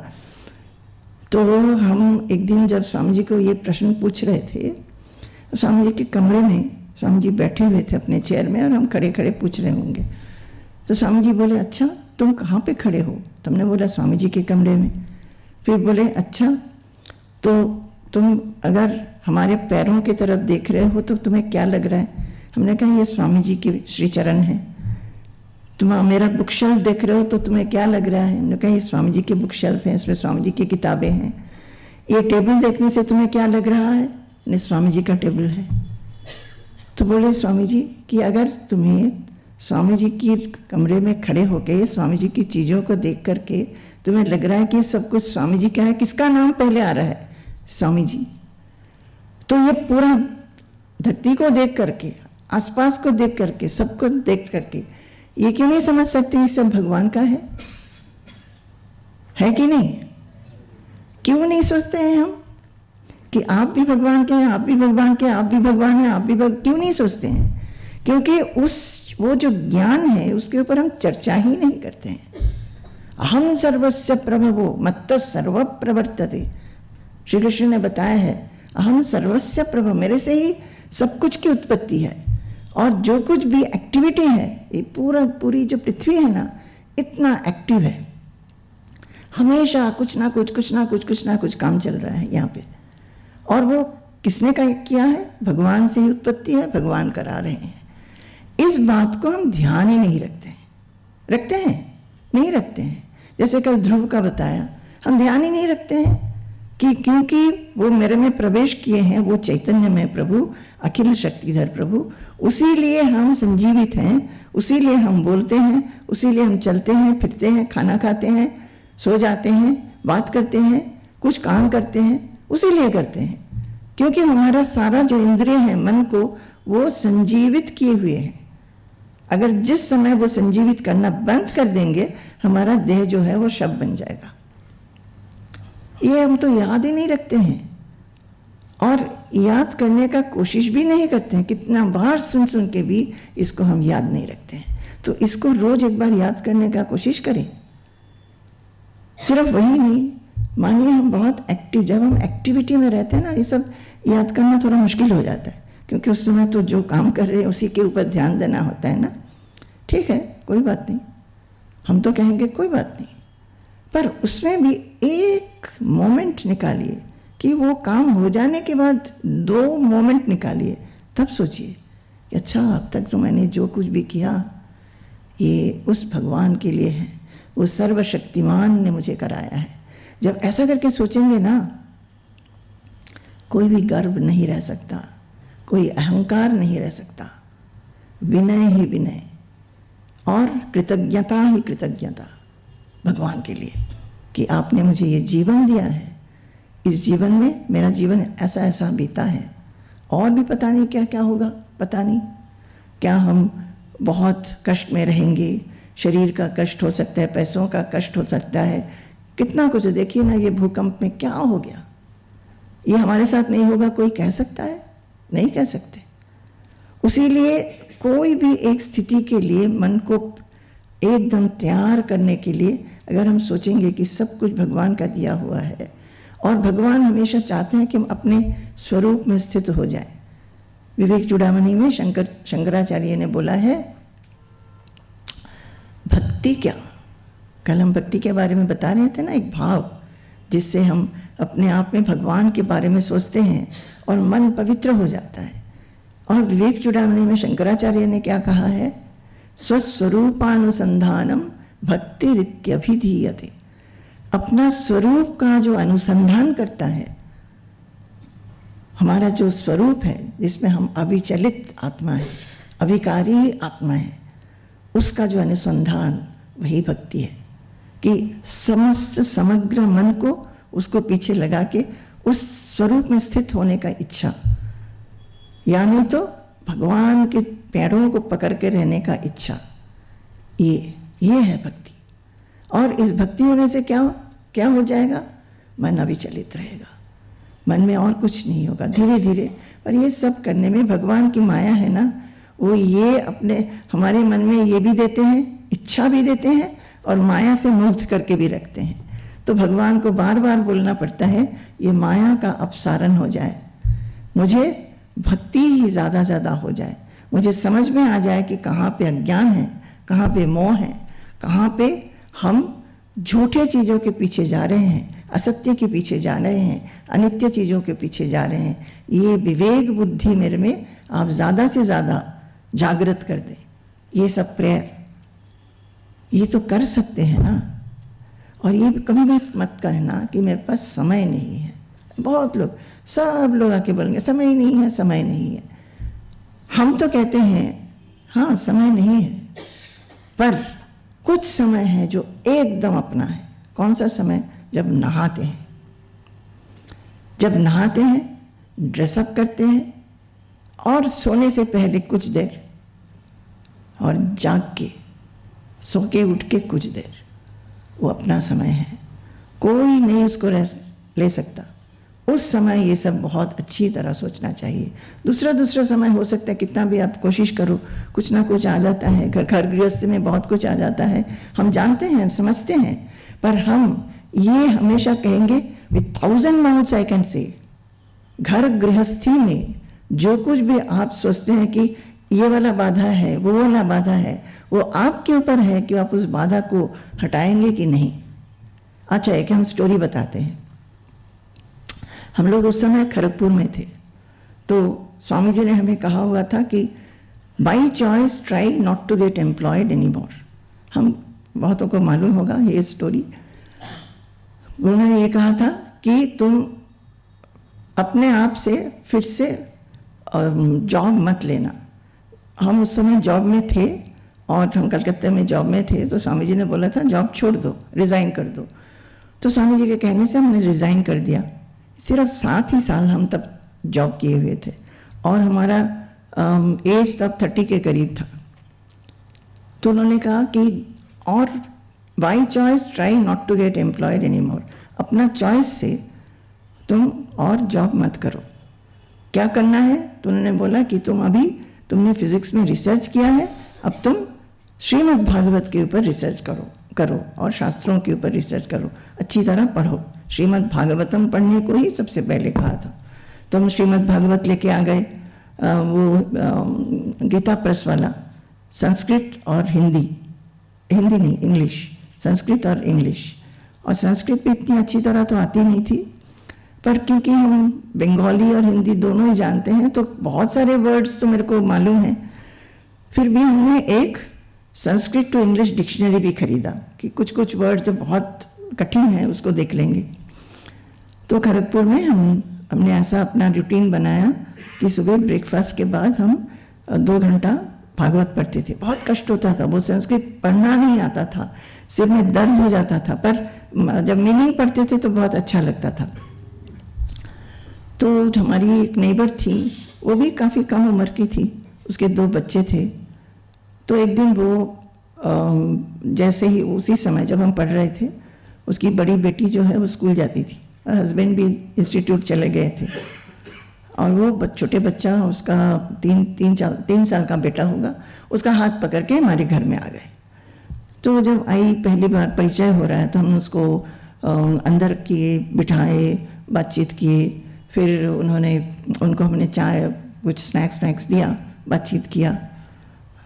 तो हम एक दिन जब स्वामी जी को ये प्रश्न पूछ रहे थे, तो स्वामी जी के कमरे में स्वामी जी बैठे हुए थे अपने चेयर में, और हम खड़े खड़े पूछ रहे होंगे। तो स्वामी जी बोले, अच्छा तुम कहाँ पे खड़े हो? तो हमने बोला स्वामी जी के कमरे में। फिर बोले, अच्छा तो तुम अगर हमारे पैरों की तरफ देख रहे हो तो तुम्हें क्या लग रहा है? हमने कहा ये स्वामी जी के श्री चरण है। तुम मेरा बुक शेल्फ देख रहे हो तो तुम्हें क्या लग रहा है? हमने कहा ये स्वामी जी के बुक शेल्फ है, इसमें स्वामी जी की किताबें हैं। ये टेबल देखने से तुम्हें क्या लग रहा है? नहीं, स्वामी जी का टेबल है। तो बोले स्वामी जी कि अगर तुम्हें स्वामी जी की कमरे में खड़े होके स्वामी जी की चीज़ों को देख करके तुम्हें लग रहा है कि सब कुछ स्वामी जी का है, किसका नाम पहले आ रहा है? स्वामी जी। तो ये पूरा धरती को देख करके, आसपास को देख करके, सबको देख करके ये क्यों नहीं समझ सकते ये सब भगवान का है कि नहीं? क्यों नहीं सोचते हैं हम कि आप भी भगवान के हैं, आप भी भगवान के, आप भी भगवान हैं, आप भी क्यों नहीं सोचते हैं? क्योंकि वो जो ज्ञान है उसके ऊपर हम चर्चा ही नहीं करते हैं। अहम सर्वस्य प्रभवो मत्तः सर्व प्रवर्तते, श्री कृष्ण ने बताया है, अहम सर्वस्य प्रभव, मेरे से ही सब कुछ की उत्पत्ति है, और जो कुछ भी एक्टिविटी है, ये पूरी जो पृथ्वी है ना, इतना एक्टिव है, हमेशा कुछ ना कुछ काम चल रहा है यहाँ पे। और वो किसने किया है? भगवान से ही उत्पत्ति है, भगवान करा रहे हैं। इस बात को हम ध्यान ही नहीं रखते हैं, नहीं रखते हैं। जैसे कल ध्रुव का बताया, हम ध्यान ही नहीं रखते हैं कि क्योंकि वो मेरे में प्रवेश किए हैं, वो चैतन्य में प्रभु, अखिल शक्तिधर प्रभु, उसीलिए हम संजीवित हैं, उसीलिए हम बोलते हैं, उसीलिए हम चलते हैं, फिरते हैं, खाना खाते हैं, सो जाते हैं, बात करते हैं, कुछ काम करते हैं, उसीलिए करते हैं क्योंकि हमारा सारा जो इंद्रिय है, मन को वो संजीवित किए हुए हैं। अगर जिस समय वो संजीवित करना बंद कर देंगे, हमारा देह जो है वो शव बन जाएगा। ये हम तो याद ही नहीं रखते हैं और याद करने का कोशिश भी नहीं करते हैं। कितना बार सुन के भी इसको हम याद नहीं रखते हैं। तो इसको रोज एक बार याद करने का कोशिश करें। सिर्फ वही नहीं, मानिए हम बहुत एक्टिव, जब हम एक्टिविटी में रहते हैं ना, ये सब याद करना थोड़ा मुश्किल हो जाता है, क्योंकि उस समय तो जो काम कर रहे हैं उसी के ऊपर ध्यान देना होता है ना। ठीक है, कोई बात नहीं, हम तो कहेंगे कोई बात नहीं, पर उसमें भी एक मोमेंट निकालिए कि वो काम हो जाने के बाद 2 मोमेंट निकालिए, तब सोचिए कि अच्छा अब तक तो मैंने जो कुछ भी किया ये उस भगवान के लिए है, वो सर्वशक्तिमान ने मुझे कराया है। जब ऐसा करके सोचेंगे ना, कोई भी गर्व नहीं रह सकता, कोई अहंकार नहीं रह सकता, विनय ही विनय और कृतज्ञता ही कृतज्ञता भगवान के लिए कि आपने मुझे ये जीवन दिया है, इस जीवन में मेरा जीवन ऐसा ऐसा बीता है, और भी पता नहीं क्या क्या होगा, पता नहीं क्या हम बहुत कष्ट में रहेंगे, शरीर का कष्ट हो सकता है, पैसों का कष्ट हो सकता है, कितना कुछ। देखिए ना, ये भूकंप में क्या हो गया, ये हमारे साथ नहीं होगा कोई कह सकता है? नहीं कह सकते। उसीलिए कोई भी एक स्थिति के लिए मन को एकदम तैयार करने के लिए अगर हम सोचेंगे कि सब कुछ भगवान का दिया हुआ है और भगवान हमेशा चाहते हैं कि हम अपने स्वरूप में स्थित हो जाएं। विवेक चूड़ामणि में शंकराचार्य ने बोला है, भक्ति क्या, कल हम भक्ति के बारे में बता रहे थे ना, एक भाव जिससे हम अपने आप में भगवान के बारे में सोचते हैं और मन पवित्र हो जाता है। और विवेक चूड़ामणि में शंकराचार्य ने क्या कहा है, स्वस्वरूपानुसंधानम भक्तिरित्यभिधीयते। अपना स्वरूप का जो अनुसंधान करता है, हमारा जो स्वरूप है जिसमें हम अविचलित आत्मा है, अविकारी आत्मा है, उसका जो अनुसंधान वही भक्ति है। कि समस्त समग्र मन को उसको पीछे लगा के उस स्वरूप में स्थित होने का इच्छा, यानी तो भगवान के पैरों को पकड़ के रहने का इच्छा, ये है भक्ति। और इस भक्ति होने से क्या हो जाएगा, मन अविचलित रहेगा, मन में और कुछ नहीं होगा धीरे धीरे। पर ये सब करने में भगवान की माया है ना, वो ये अपने हमारे मन में ये भी देते हैं, इच्छा भी देते हैं और माया से मुक्त करके भी रखते हैं। तो भगवान को बार बार बोलना पड़ता है, ये माया का अपसारण हो जाए, मुझे भक्ति ही ज़्यादा हो जाए, मुझे समझ में आ जाए कि कहाँ पे अज्ञान है, कहाँ पे मोह है, कहाँ पे हम झूठे चीज़ों के पीछे जा रहे हैं, असत्य के पीछे जा रहे हैं, अनित्य चीज़ों के पीछे जा रहे हैं। ये विवेक बुद्धि मेरे में आप ज़्यादा से ज़्यादा जागृत कर दें। ये सब प्रेयर ये तो कर सकते हैं ना। और ये कभी भी मत कहना कि मेरे पास समय नहीं है। बहुत लोग, सब लोग आके बोलेंगे समय नहीं है, समय नहीं है। हम तो कहते हैं हाँ समय नहीं है, पर कुछ समय है जो एकदम अपना है। कौन सा समय? जब नहाते हैं, जब नहाते हैं, ड्रेसअप करते हैं और सोने से पहले कुछ देर, और जाग के सो के उठ के कुछ देर, वो अपना समय है, कोई नहीं उसको ले सकता। उस समय ये सब बहुत अच्छी तरह सोचना चाहिए। दूसरा समय हो सकता है, कितना भी आप कोशिश करो कुछ ना कुछ आ जाता है, घर गृहस्थी में बहुत कुछ आ जाता है, हम जानते हैं, हम समझते हैं, पर हम ये हमेशा कहेंगे with 1000 mouths I can say, घर गृहस्थी में जो कुछ भी आप सोचते हैं कि ये वाला बाधा है, वो वाला बाधा है, वो आपके ऊपर है कि आप उस बाधा को हटाएंगे कि नहीं। अच्छा, एक हम स्टोरी बताते हैं। हम लोग उस समय खड़गपुर में थे, तो स्वामी जी ने हमें कहा हुआ था कि by choice try not to get employed any more. हम बहुतों को मालूम होगा ये स्टोरी। उन्होंने ये कहा था कि तुम अपने आप से फिर से जॉब मत लेना। हम उस समय जॉब में थे और हम कलकत्ते में जॉब में थे, तो स्वामी जी ने बोला था जॉब छोड़ दो, रिज़ाइन कर दो। तो स्वामी जी के कहने से हमने रिज़ाइन कर दिया। सिर्फ 7 ही साल हम तब जॉब किए हुए थे और हमारा एज तब 30 के करीब था। तो उन्होंने कहा कि और by choice try not to get employed any more. अपना चॉइस से तुम और जॉब मत करो। क्या करना है? तो उन्होंने बोला कि तुमने फिजिक्स में रिसर्च किया है, अब तुम श्रीमद् भागवत के ऊपर रिसर्च करो और शास्त्रों के ऊपर रिसर्च करो, अच्छी तरह पढ़ो। श्रीमद् भागवतम पढ़ने को ही सबसे पहले कहा था। तो हम श्रीमद् भागवत लेके आ गए, वो गीता प्रेस वाला, संस्कृत और हिंदी नहीं, इंग्लिश, संस्कृत और इंग्लिश। और संस्कृत भी इतनी अच्छी तरह तो आती नहीं थी, पर क्योंकि हम बंगाली और हिंदी दोनों ही जानते हैं तो बहुत सारे वर्ड्स तो मेरे को मालूम हैं। फिर भी हमने एक संस्कृत टू इंग्लिश डिक्शनरी भी खरीदा कि कुछ वर्ड्स जो बहुत कठिन है उसको देख लेंगे। तो खड़गपुर में हमने ऐसा अपना रूटीन बनाया कि सुबह ब्रेकफास्ट के बाद हम 2 घंटा भागवत पढ़ते थे। बहुत कष्ट होता था, वो संस्कृत पढ़ना नहीं आता था, सिर में दर्द हो जाता था, पर जब मीनिंग पढ़ते थे तो बहुत अच्छा लगता था। तो हमारी एक नेबर थी, वो भी काफ़ी कम उम्र की थी, उसके 2 बच्चे थे। तो एक दिन वो जैसे ही उसी समय जब हम पढ़ रहे थे, उसकी बड़ी बेटी जो है वो स्कूल जाती थी, हस्बैंड भी इंस्टीट्यूट चले गए थे, और वो छोटे बच्चा, उसका 3 साल का बेटा होगा, उसका हाथ पकड़ के हमारे घर में आ गए। तो जब आई, पहली बार परिचय हो रहा है, तो हम उसको अंदर किए, बिठाए, बातचीत किए। फिर उनको हमने चाय कुछ स्नैक्स दिया, बातचीत किया।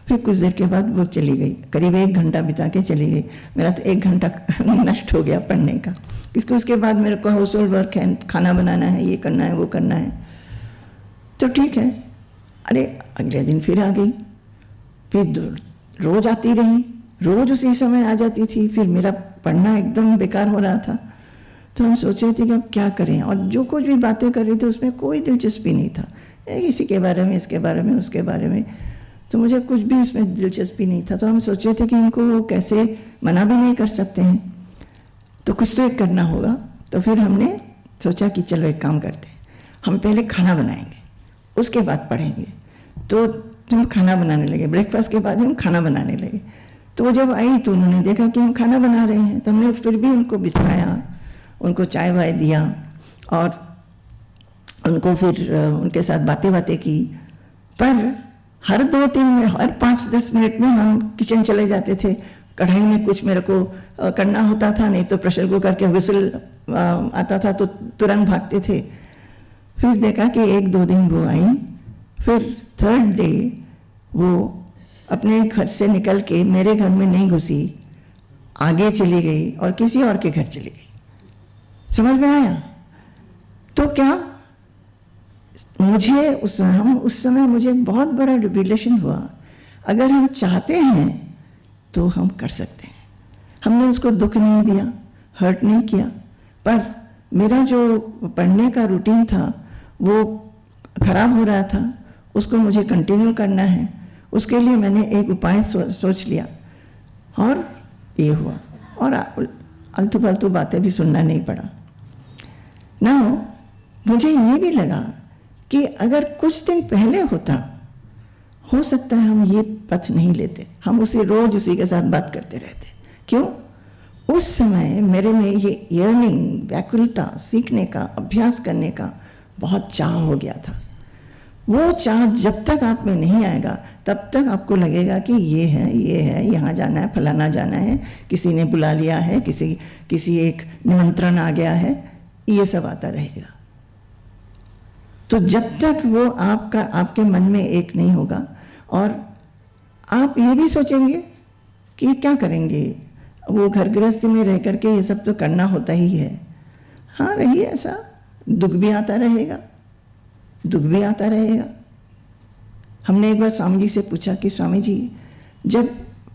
फिर कुछ देर के बाद वो चली गई, करीब 1 घंटा बिता के चली गई। मेरा तो 1 घंटा नष्ट हो गया पढ़ने का, क्योंकि उसके बाद मेरे को हाउस होल्ड वर्क है, खाना बनाना है, ये करना है, वो करना है। तो ठीक है, अरे अगले दिन फिर आ गई, फिर रोज आती रही, रोज उसी समय आ जाती थी। फिर मेरा पढ़ना एकदम बेकार हो रहा था। तो हम सोच रहे थे कि अब क्या करें, और जो कुछ भी बातें कर रही थी उसमें कोई दिलचस्पी नहीं था, इसी के बारे में, इसके बारे में, उसके बारे में। तो मुझे कुछ भी उसमें दिलचस्पी नहीं था। तो हम सोच रहे थे कि इनको कैसे मना भी नहीं कर सकते हैं, तो कुछ तो एक करना होगा। तो फिर हमने सोचा कि चलो एक काम करते हैं, हम पहले खाना बनाएंगे, उसके बाद पढ़ेंगे। तो हम खाना बनाने लगे, ब्रेकफास्ट के बाद हम खाना बनाने लगे। तो वो जब आई तो उन्होंने देखा कि हम खाना बना रहे हैं, तो हमने फिर भी उनको बिठाया, उनको चाय वाय दिया, और उनको फिर उनके साथ बातें की। पर हर 2-3 हर 5-10 मिनट में हम किचन चले जाते थे। कढ़ाई में कुछ मेरे को करना होता था, नहीं तो प्रेशर कुकर के विसल आता था तो तुरंत भागते थे। फिर देखा कि 1-2 दिन वो आई, फिर 3rd डे वो अपने घर से निकल के मेरे घर में नहीं घुसी, आगे चली गई और किसी और के घर चली गई। समझ में आया? तो क्या मुझे उस समय मुझे एक बहुत बड़ा रिविलेशन हुआ, अगर हम चाहते हैं तो हम कर सकते हैं। हमने उसको दुख नहीं दिया, हर्ट नहीं किया, पर मेरा जो पढ़ने का रूटीन था वो खराब हो रहा था, उसको मुझे कंटिन्यू करना है। उसके लिए मैंने एक उपाय सोच लिया, और ये हुआ, और आलतू फालतू बातें भी सुनना नहीं पड़ा ना। मुझे ये भी लगा कि अगर कुछ दिन पहले होता, हो सकता है हम ये पथ नहीं लेते, हम रोज उसी के साथ बात करते रहते। क्यों? उस समय मेरे में ये यर्निंग, व्याकुलता, सीखने का, अभ्यास करने का बहुत चाह हो गया था। वो चाह जब तक आप में नहीं आएगा तब तक आपको लगेगा कि ये है, यहाँ जाना है, फलाना जाना है, किसी ने बुला लिया है, किसी एक निमंत्रण आ गया है, ये सब आता रहेगा। तो जब तक वो आपके मन में एक नहीं होगा, और आप ये भी सोचेंगे कि क्या करेंगे, वो घर गृहस्थी में रह करके ये सब तो करना होता ही है। हाँ, रहिए ऐसा, दुख भी आता रहेगा। हमने एक बार स्वामी जी से पूछा कि स्वामी जी, जब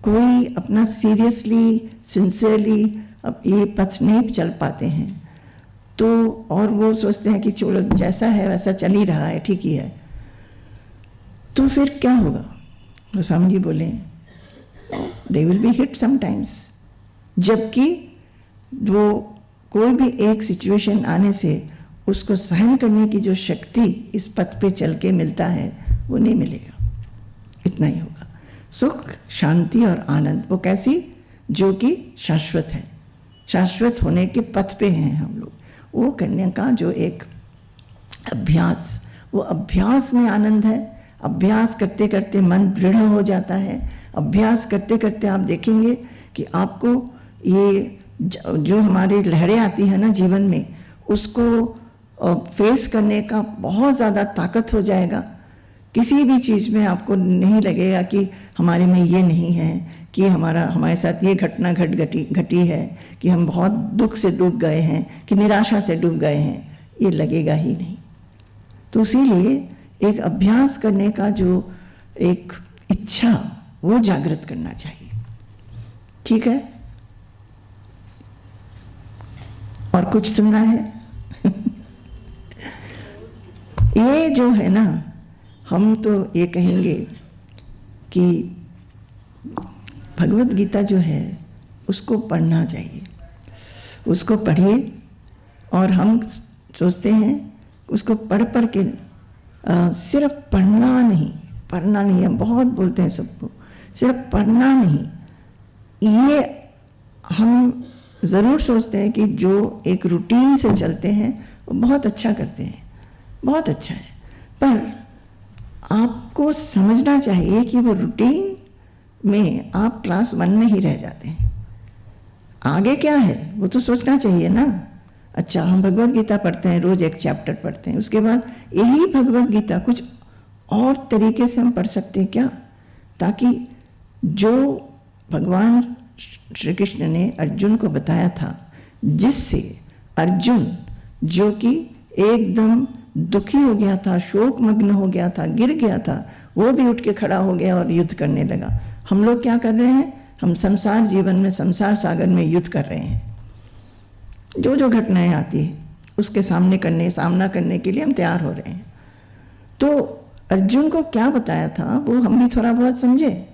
कोई अपना सीरियसली, सिंसियरली अब ये पथ नहीं चल पाते हैं, तो और वो सोचते हैं कि चलो जैसा है वैसा चल ही रहा है, ठीक ही है, तो फिर क्या होगा? तो स्वामी जी बोले, they will be hit sometimes. जबकि वो कोई भी एक सिचुएशन आने से उसको सहन करने की जो शक्ति इस पथ पे चल के मिलता है वो नहीं मिलेगा। इतना ही होगा। सुख, शांति और आनंद वो कैसी? जो कि शाश्वत है, शाश्वत होने के पथ पे हैं हम लोग। वो करने का जो एक अभ्यास, वो अभ्यास में आनंद है। अभ्यास करते करते मन दृढ़ हो जाता है। अभ्यास करते करते आप देखेंगे कि आपको ये जो हमारी लहरें आती है ना जीवन में, उसको फेस करने का बहुत ज़्यादा ताकत हो जाएगा। किसी भी चीज़ में आपको नहीं लगेगा कि हमारे में ये नहीं है, कि हमारे साथ ये घटना घटी है, कि हम बहुत दुख से डूब गए हैं, कि निराशा से डूब गए हैं, ये लगेगा ही नहीं। तो इसीलिए एक अभ्यास करने का जो एक इच्छा, वो जागृत करना चाहिए। ठीक है? और कुछ सुनना है? ये जो है ना, हम तो ये कहेंगे कि भगवत गीता जो है उसको पढ़ना चाहिए। उसको पढ़िए, और हम सोचते हैं उसको पढ़ के सिर्फ पढ़ना नहीं, हम बहुत बोलते हैं सबको, सिर्फ पढ़ना नहीं, ये हम ज़रूर सोचते हैं कि जो एक रूटीन से चलते हैं वो बहुत अच्छा करते हैं, बहुत अच्छा है। पर आपको समझना चाहिए कि वो रूटीन में आप क्लास 1 में ही रह जाते हैं। आगे क्या है वो तो सोचना चाहिए ना। अच्छा, हम भगवत गीता पढ़ते हैं, रोज एक चैप्टर पढ़ते हैं, उसके बाद यही भगवत गीता कुछ और तरीके से हम पढ़ सकते हैं क्या, ताकि जो भगवान श्री कृष्ण ने अर्जुन को बताया था, जिससे अर्जुन जो कि एकदम दुखी हो गया था, शोक मग्न हो गया था, गिर गया था, वो भी उठ के खड़ा हो गया और युद्ध करने लगा। हम लोग क्या कर रहे हैं, हम संसार जीवन में, संसार सागर में युद्ध कर रहे हैं। जो जो घटनाएं आती है उसके सामना करने के लिए हम तैयार हो रहे हैं। तो अर्जुन को क्या बताया था वो हम भी थोड़ा बहुत समझे।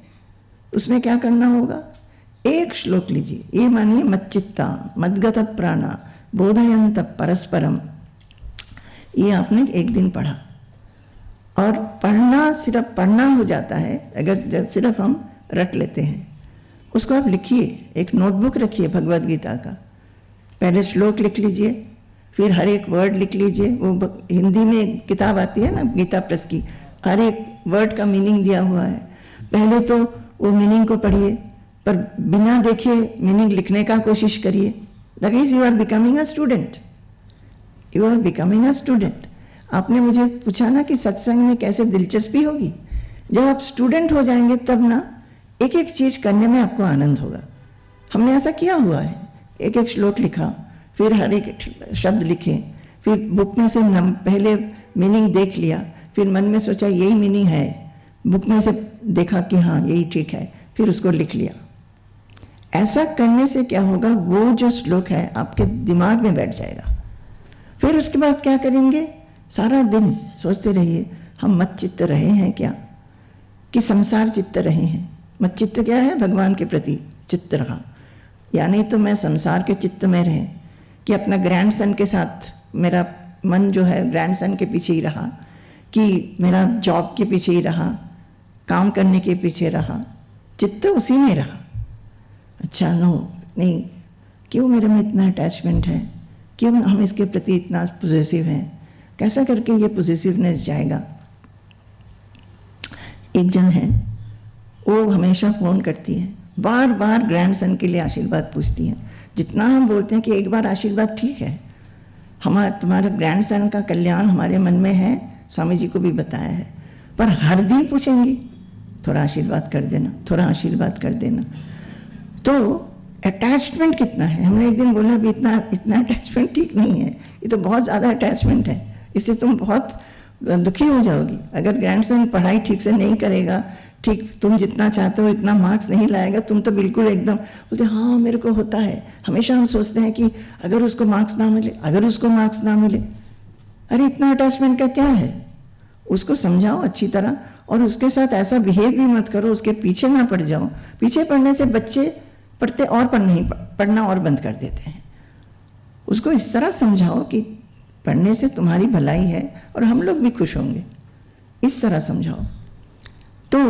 उसमें क्या करना होगा, एक श्लोक लीजिए, ये मानिए मच्चित्ता मद्गत प्राणा बोधयंत परस्परम, ये आपने एक दिन पढ़ा। और पढ़ना सिर्फ पढ़ना हो जाता है अगर सिर्फ हम रट लेते हैं। उसको आप लिखिए, एक नोटबुक रखिए भगवत गीता का, पहले श्लोक लिख लीजिए, फिर हर एक वर्ड लिख लीजिए। वो हिंदी में एक किताब आती है ना गीता प्रेस की, हर एक वर्ड का मीनिंग दिया हुआ है। पहले तो वो मीनिंग को पढ़िए, पर बिना देखे मीनिंग लिखने का कोशिश करिए। That means you are becoming a student, you are becoming a student. आपने मुझे पूछा ना कि सत्संग में कैसे दिलचस्पी होगी। जब आप स्टूडेंट हो जाएंगे तब ना एक एक चीज़ करने में आपको आनंद होगा। हमने ऐसा किया हुआ है, एक एक श्लोक लिखा, फिर हर एक शब्द लिखे, फिर बुक में से पहले मीनिंग देख लिया, फिर मन में सोचा यही मीनिंग है, बुक में से देखा कि हाँ यही ठीक है, फिर उसको लिख लिया। ऐसा करने से क्या होगा, वो जो श्लोक है आपके दिमाग में बैठ जाएगा। फिर उसके बाद क्या करेंगे, सारा दिन सोचते रहिए हम मत चित्त रहे हैं क्या, कि संसार चित्त रहे हैं। मत चित्त क्या है, भगवान के प्रति चित्त रहा, यानी तो मैं संसार के चित्त में रहे, कि अपना ग्रैंडसन के साथ मेरा मन जो है ग्रैंडसन के पीछे ही रहा, कि मेरा जॉब के पीछे ही रहा, काम करने के पीछे रहा, चित्त उसी में रहा। अच्छा नहीं, क्यों मेरे में इतना अटैचमेंट है, क्यों हम इसके प्रति इतना पॉजिटिव हैं, कैसा करके ये पॉजिटिवनेस जाएगा। एक जन है, वो हमेशा फ़ोन करती है, बार बार ग्रैंडसन के लिए आशीर्वाद पूछती है। जितना हम बोलते हैं कि एक बार आशीर्वाद ठीक है, तुम्हारा ग्रैंडसन का कल्याण हमारे मन में है, स्वामी जी को भी बताया है, पर हर दिन पूछेंगी थोड़ा आशीर्वाद कर देना, थोड़ा आशीर्वाद कर देना। तो अटैचमेंट कितना है। हमने एक दिन बोला भी इतना अटैचमेंट ठीक नहीं है, ये तो बहुत ज़्यादा अटैचमेंट है, इससे तुम बहुत दुखी हो जाओगी। अगर ग्रैंडसन पढ़ाई ठीक से नहीं करेगा, ठीक तुम जितना चाहते हो इतना मार्क्स नहीं लाएगा, तुम तो बिल्कुल एकदम बोलते हाँ मेरे को होता है। हमेशा हम सोचते हैं कि अगर उसको मार्क्स ना मिले, अगर उसको मार्क्स ना मिले। अरे इतना अटैचमेंट का क्या है, उसको समझाओ अच्छी तरह, और उसके साथ ऐसा बिहेव भी मत करो, उसके पीछे ना पड़ जाओ। पीछे पड़ने से बच्चे पढ़ते और पढ़ना और बंद कर देते हैं। उसको इस तरह समझाओ कि पढ़ने से तुम्हारी भलाई है और हम लोग भी खुश होंगे, इस तरह समझाओ। तो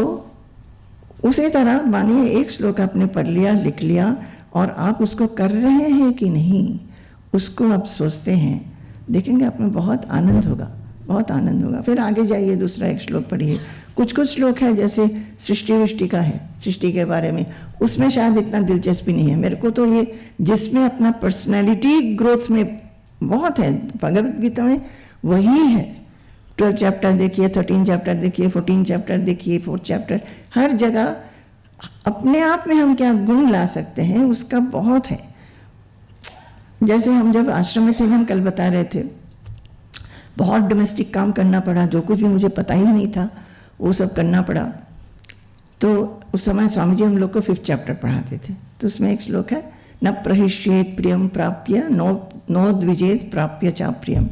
उसी तरह मानिए एक श्लोक आपने पढ़ लिया, लिख लिया, और आप उसको कर रहे हैं कि नहीं, उसको आप सोचते हैं, देखेंगे आप में बहुत आनंद होगा, बहुत आनंद होगा। फिर आगे जाइए, दूसरा एक श्लोक पढ़िए। कुछ श्लोक है जैसे सृष्टि वृष्टि का है, सृष्टि के बारे में, उसमें शायद इतना दिलचस्पी नहीं है मेरे को। तो ये जिसमें अपना पर्सनैलिटी ग्रोथ में बहुत है, भगवत गीता में वही है। 12 चैप्टर देखिए, 13 चैप्टर देखिए, 14 चैप्टर देखिए, 4 चैप्टर, हर जगह अपने आप में हम क्या गुण ला सकते हैं उसका बहुत है। जैसे हम जब आश्रम में थे, हम कल बता रहे थे, बहुत डोमेस्टिक काम करना पड़ा, जो कुछ भी मुझे पता ही नहीं था वो सब करना पड़ा। तो उस समय स्वामी जी हम लोग को 5th चैप्टर पढ़ाते थे। तो उसमें एक श्लोक है, न प्रहिष्येत प्रियम प्राप्य नो द्विजेत प्राप्य चा प्रियम,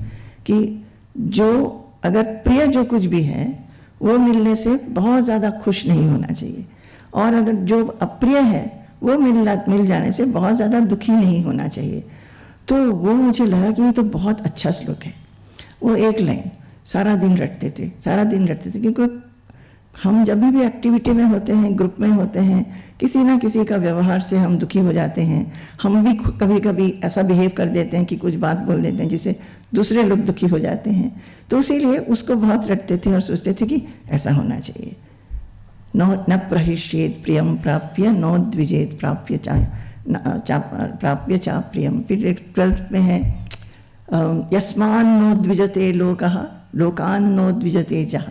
कि जो अगर प्रिय जो कुछ भी है वो मिलने से बहुत ज़्यादा खुश नहीं होना चाहिए, और अगर जो अप्रिय है वो मिल जाने से बहुत ज़्यादा दुखी नहीं होना चाहिए। तो वो मुझे लगा कि ये तो बहुत अच्छा श्लोक है। वो एक लाइन सारा दिन रटते थे, क्योंकि हम जब भी एक्टिविटी में होते हैं, ग्रुप में होते हैं, किसी ना किसी का व्यवहार से हम दुखी हो जाते हैं। हम भी कभी कभी ऐसा बिहेव कर देते हैं कि कुछ बात बोल देते हैं जिससे दूसरे लोग दुखी हो जाते हैं। तो इसीलिए उसको बहुत रटते थे और सोचते थे कि ऐसा होना चाहिए। न प्रहिष्येत प्रियम प्राप्य नो द्विजेत प्राप्य चाहे, प्राप्य चा प्रियम। फिर 12th में है यस्मान्नो द्विजते लोकः लोकान्नो द्विजते जः।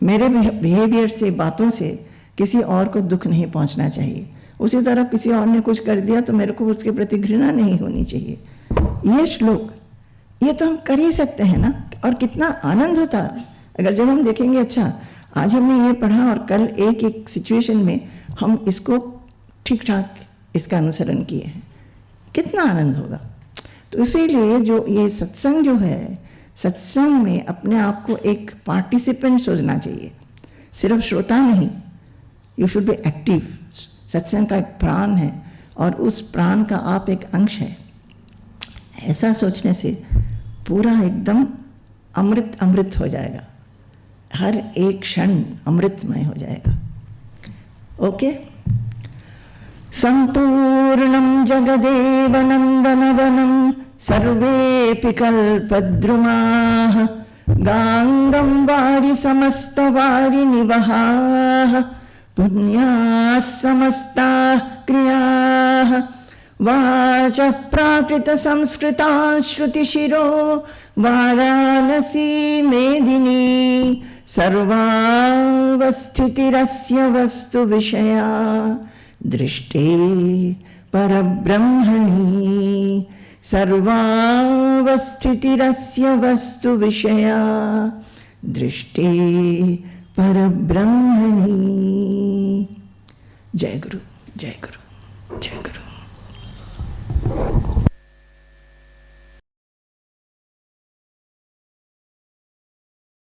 मेरे बिहेवियर से, बातों से किसी और को दुख नहीं पहुंचना चाहिए। उसी तरह किसी और ने कुछ कर दिया तो मेरे को उसके प्रति घृणा नहीं होनी चाहिए। ये श्लोक, ये तो हम कर ही सकते हैं ना। और कितना आनंद होता अगर जब हम देखेंगे अच्छा आज हमने ये पढ़ा और कल एक एक सिचुएशन में हम इसको ठीक ठाक इसका अनुसरण किए हैं, कितना आनंद होगा। तो इसीलिए जो ये सत्संग जो है, सत्संग में अपने आप को एक पार्टिसिपेंट सोचना चाहिए, सिर्फ श्रोता नहीं। You should be active. सत्संग का एक प्राण है और उस प्राण का आप एक अंश है। ऐसा सोचने से पूरा एकदम अमृत अमृत हो जाएगा, हर एक क्षण अमृतमय हो जाएगा। ओके। संपूर्णं जगदेव नंदनवनं सर्वेऽपि कल्पद्रुमाः गांगं वारि समस्तवारि निवहाः पुण्याः समस्ताः क्रियाः वाचः प्राकृत संस्कृताः श्रुतिशिरो वाराणसी मेदिनी सर्वावस्थितिरस्य वस्तु विषया दृष्टे परब्रह्मणि सर्वावस्थितिरस्य वस्तु विषया दृष्टे परब्रह्मणि। जय गुरु, जय गुरु, जय गुरु।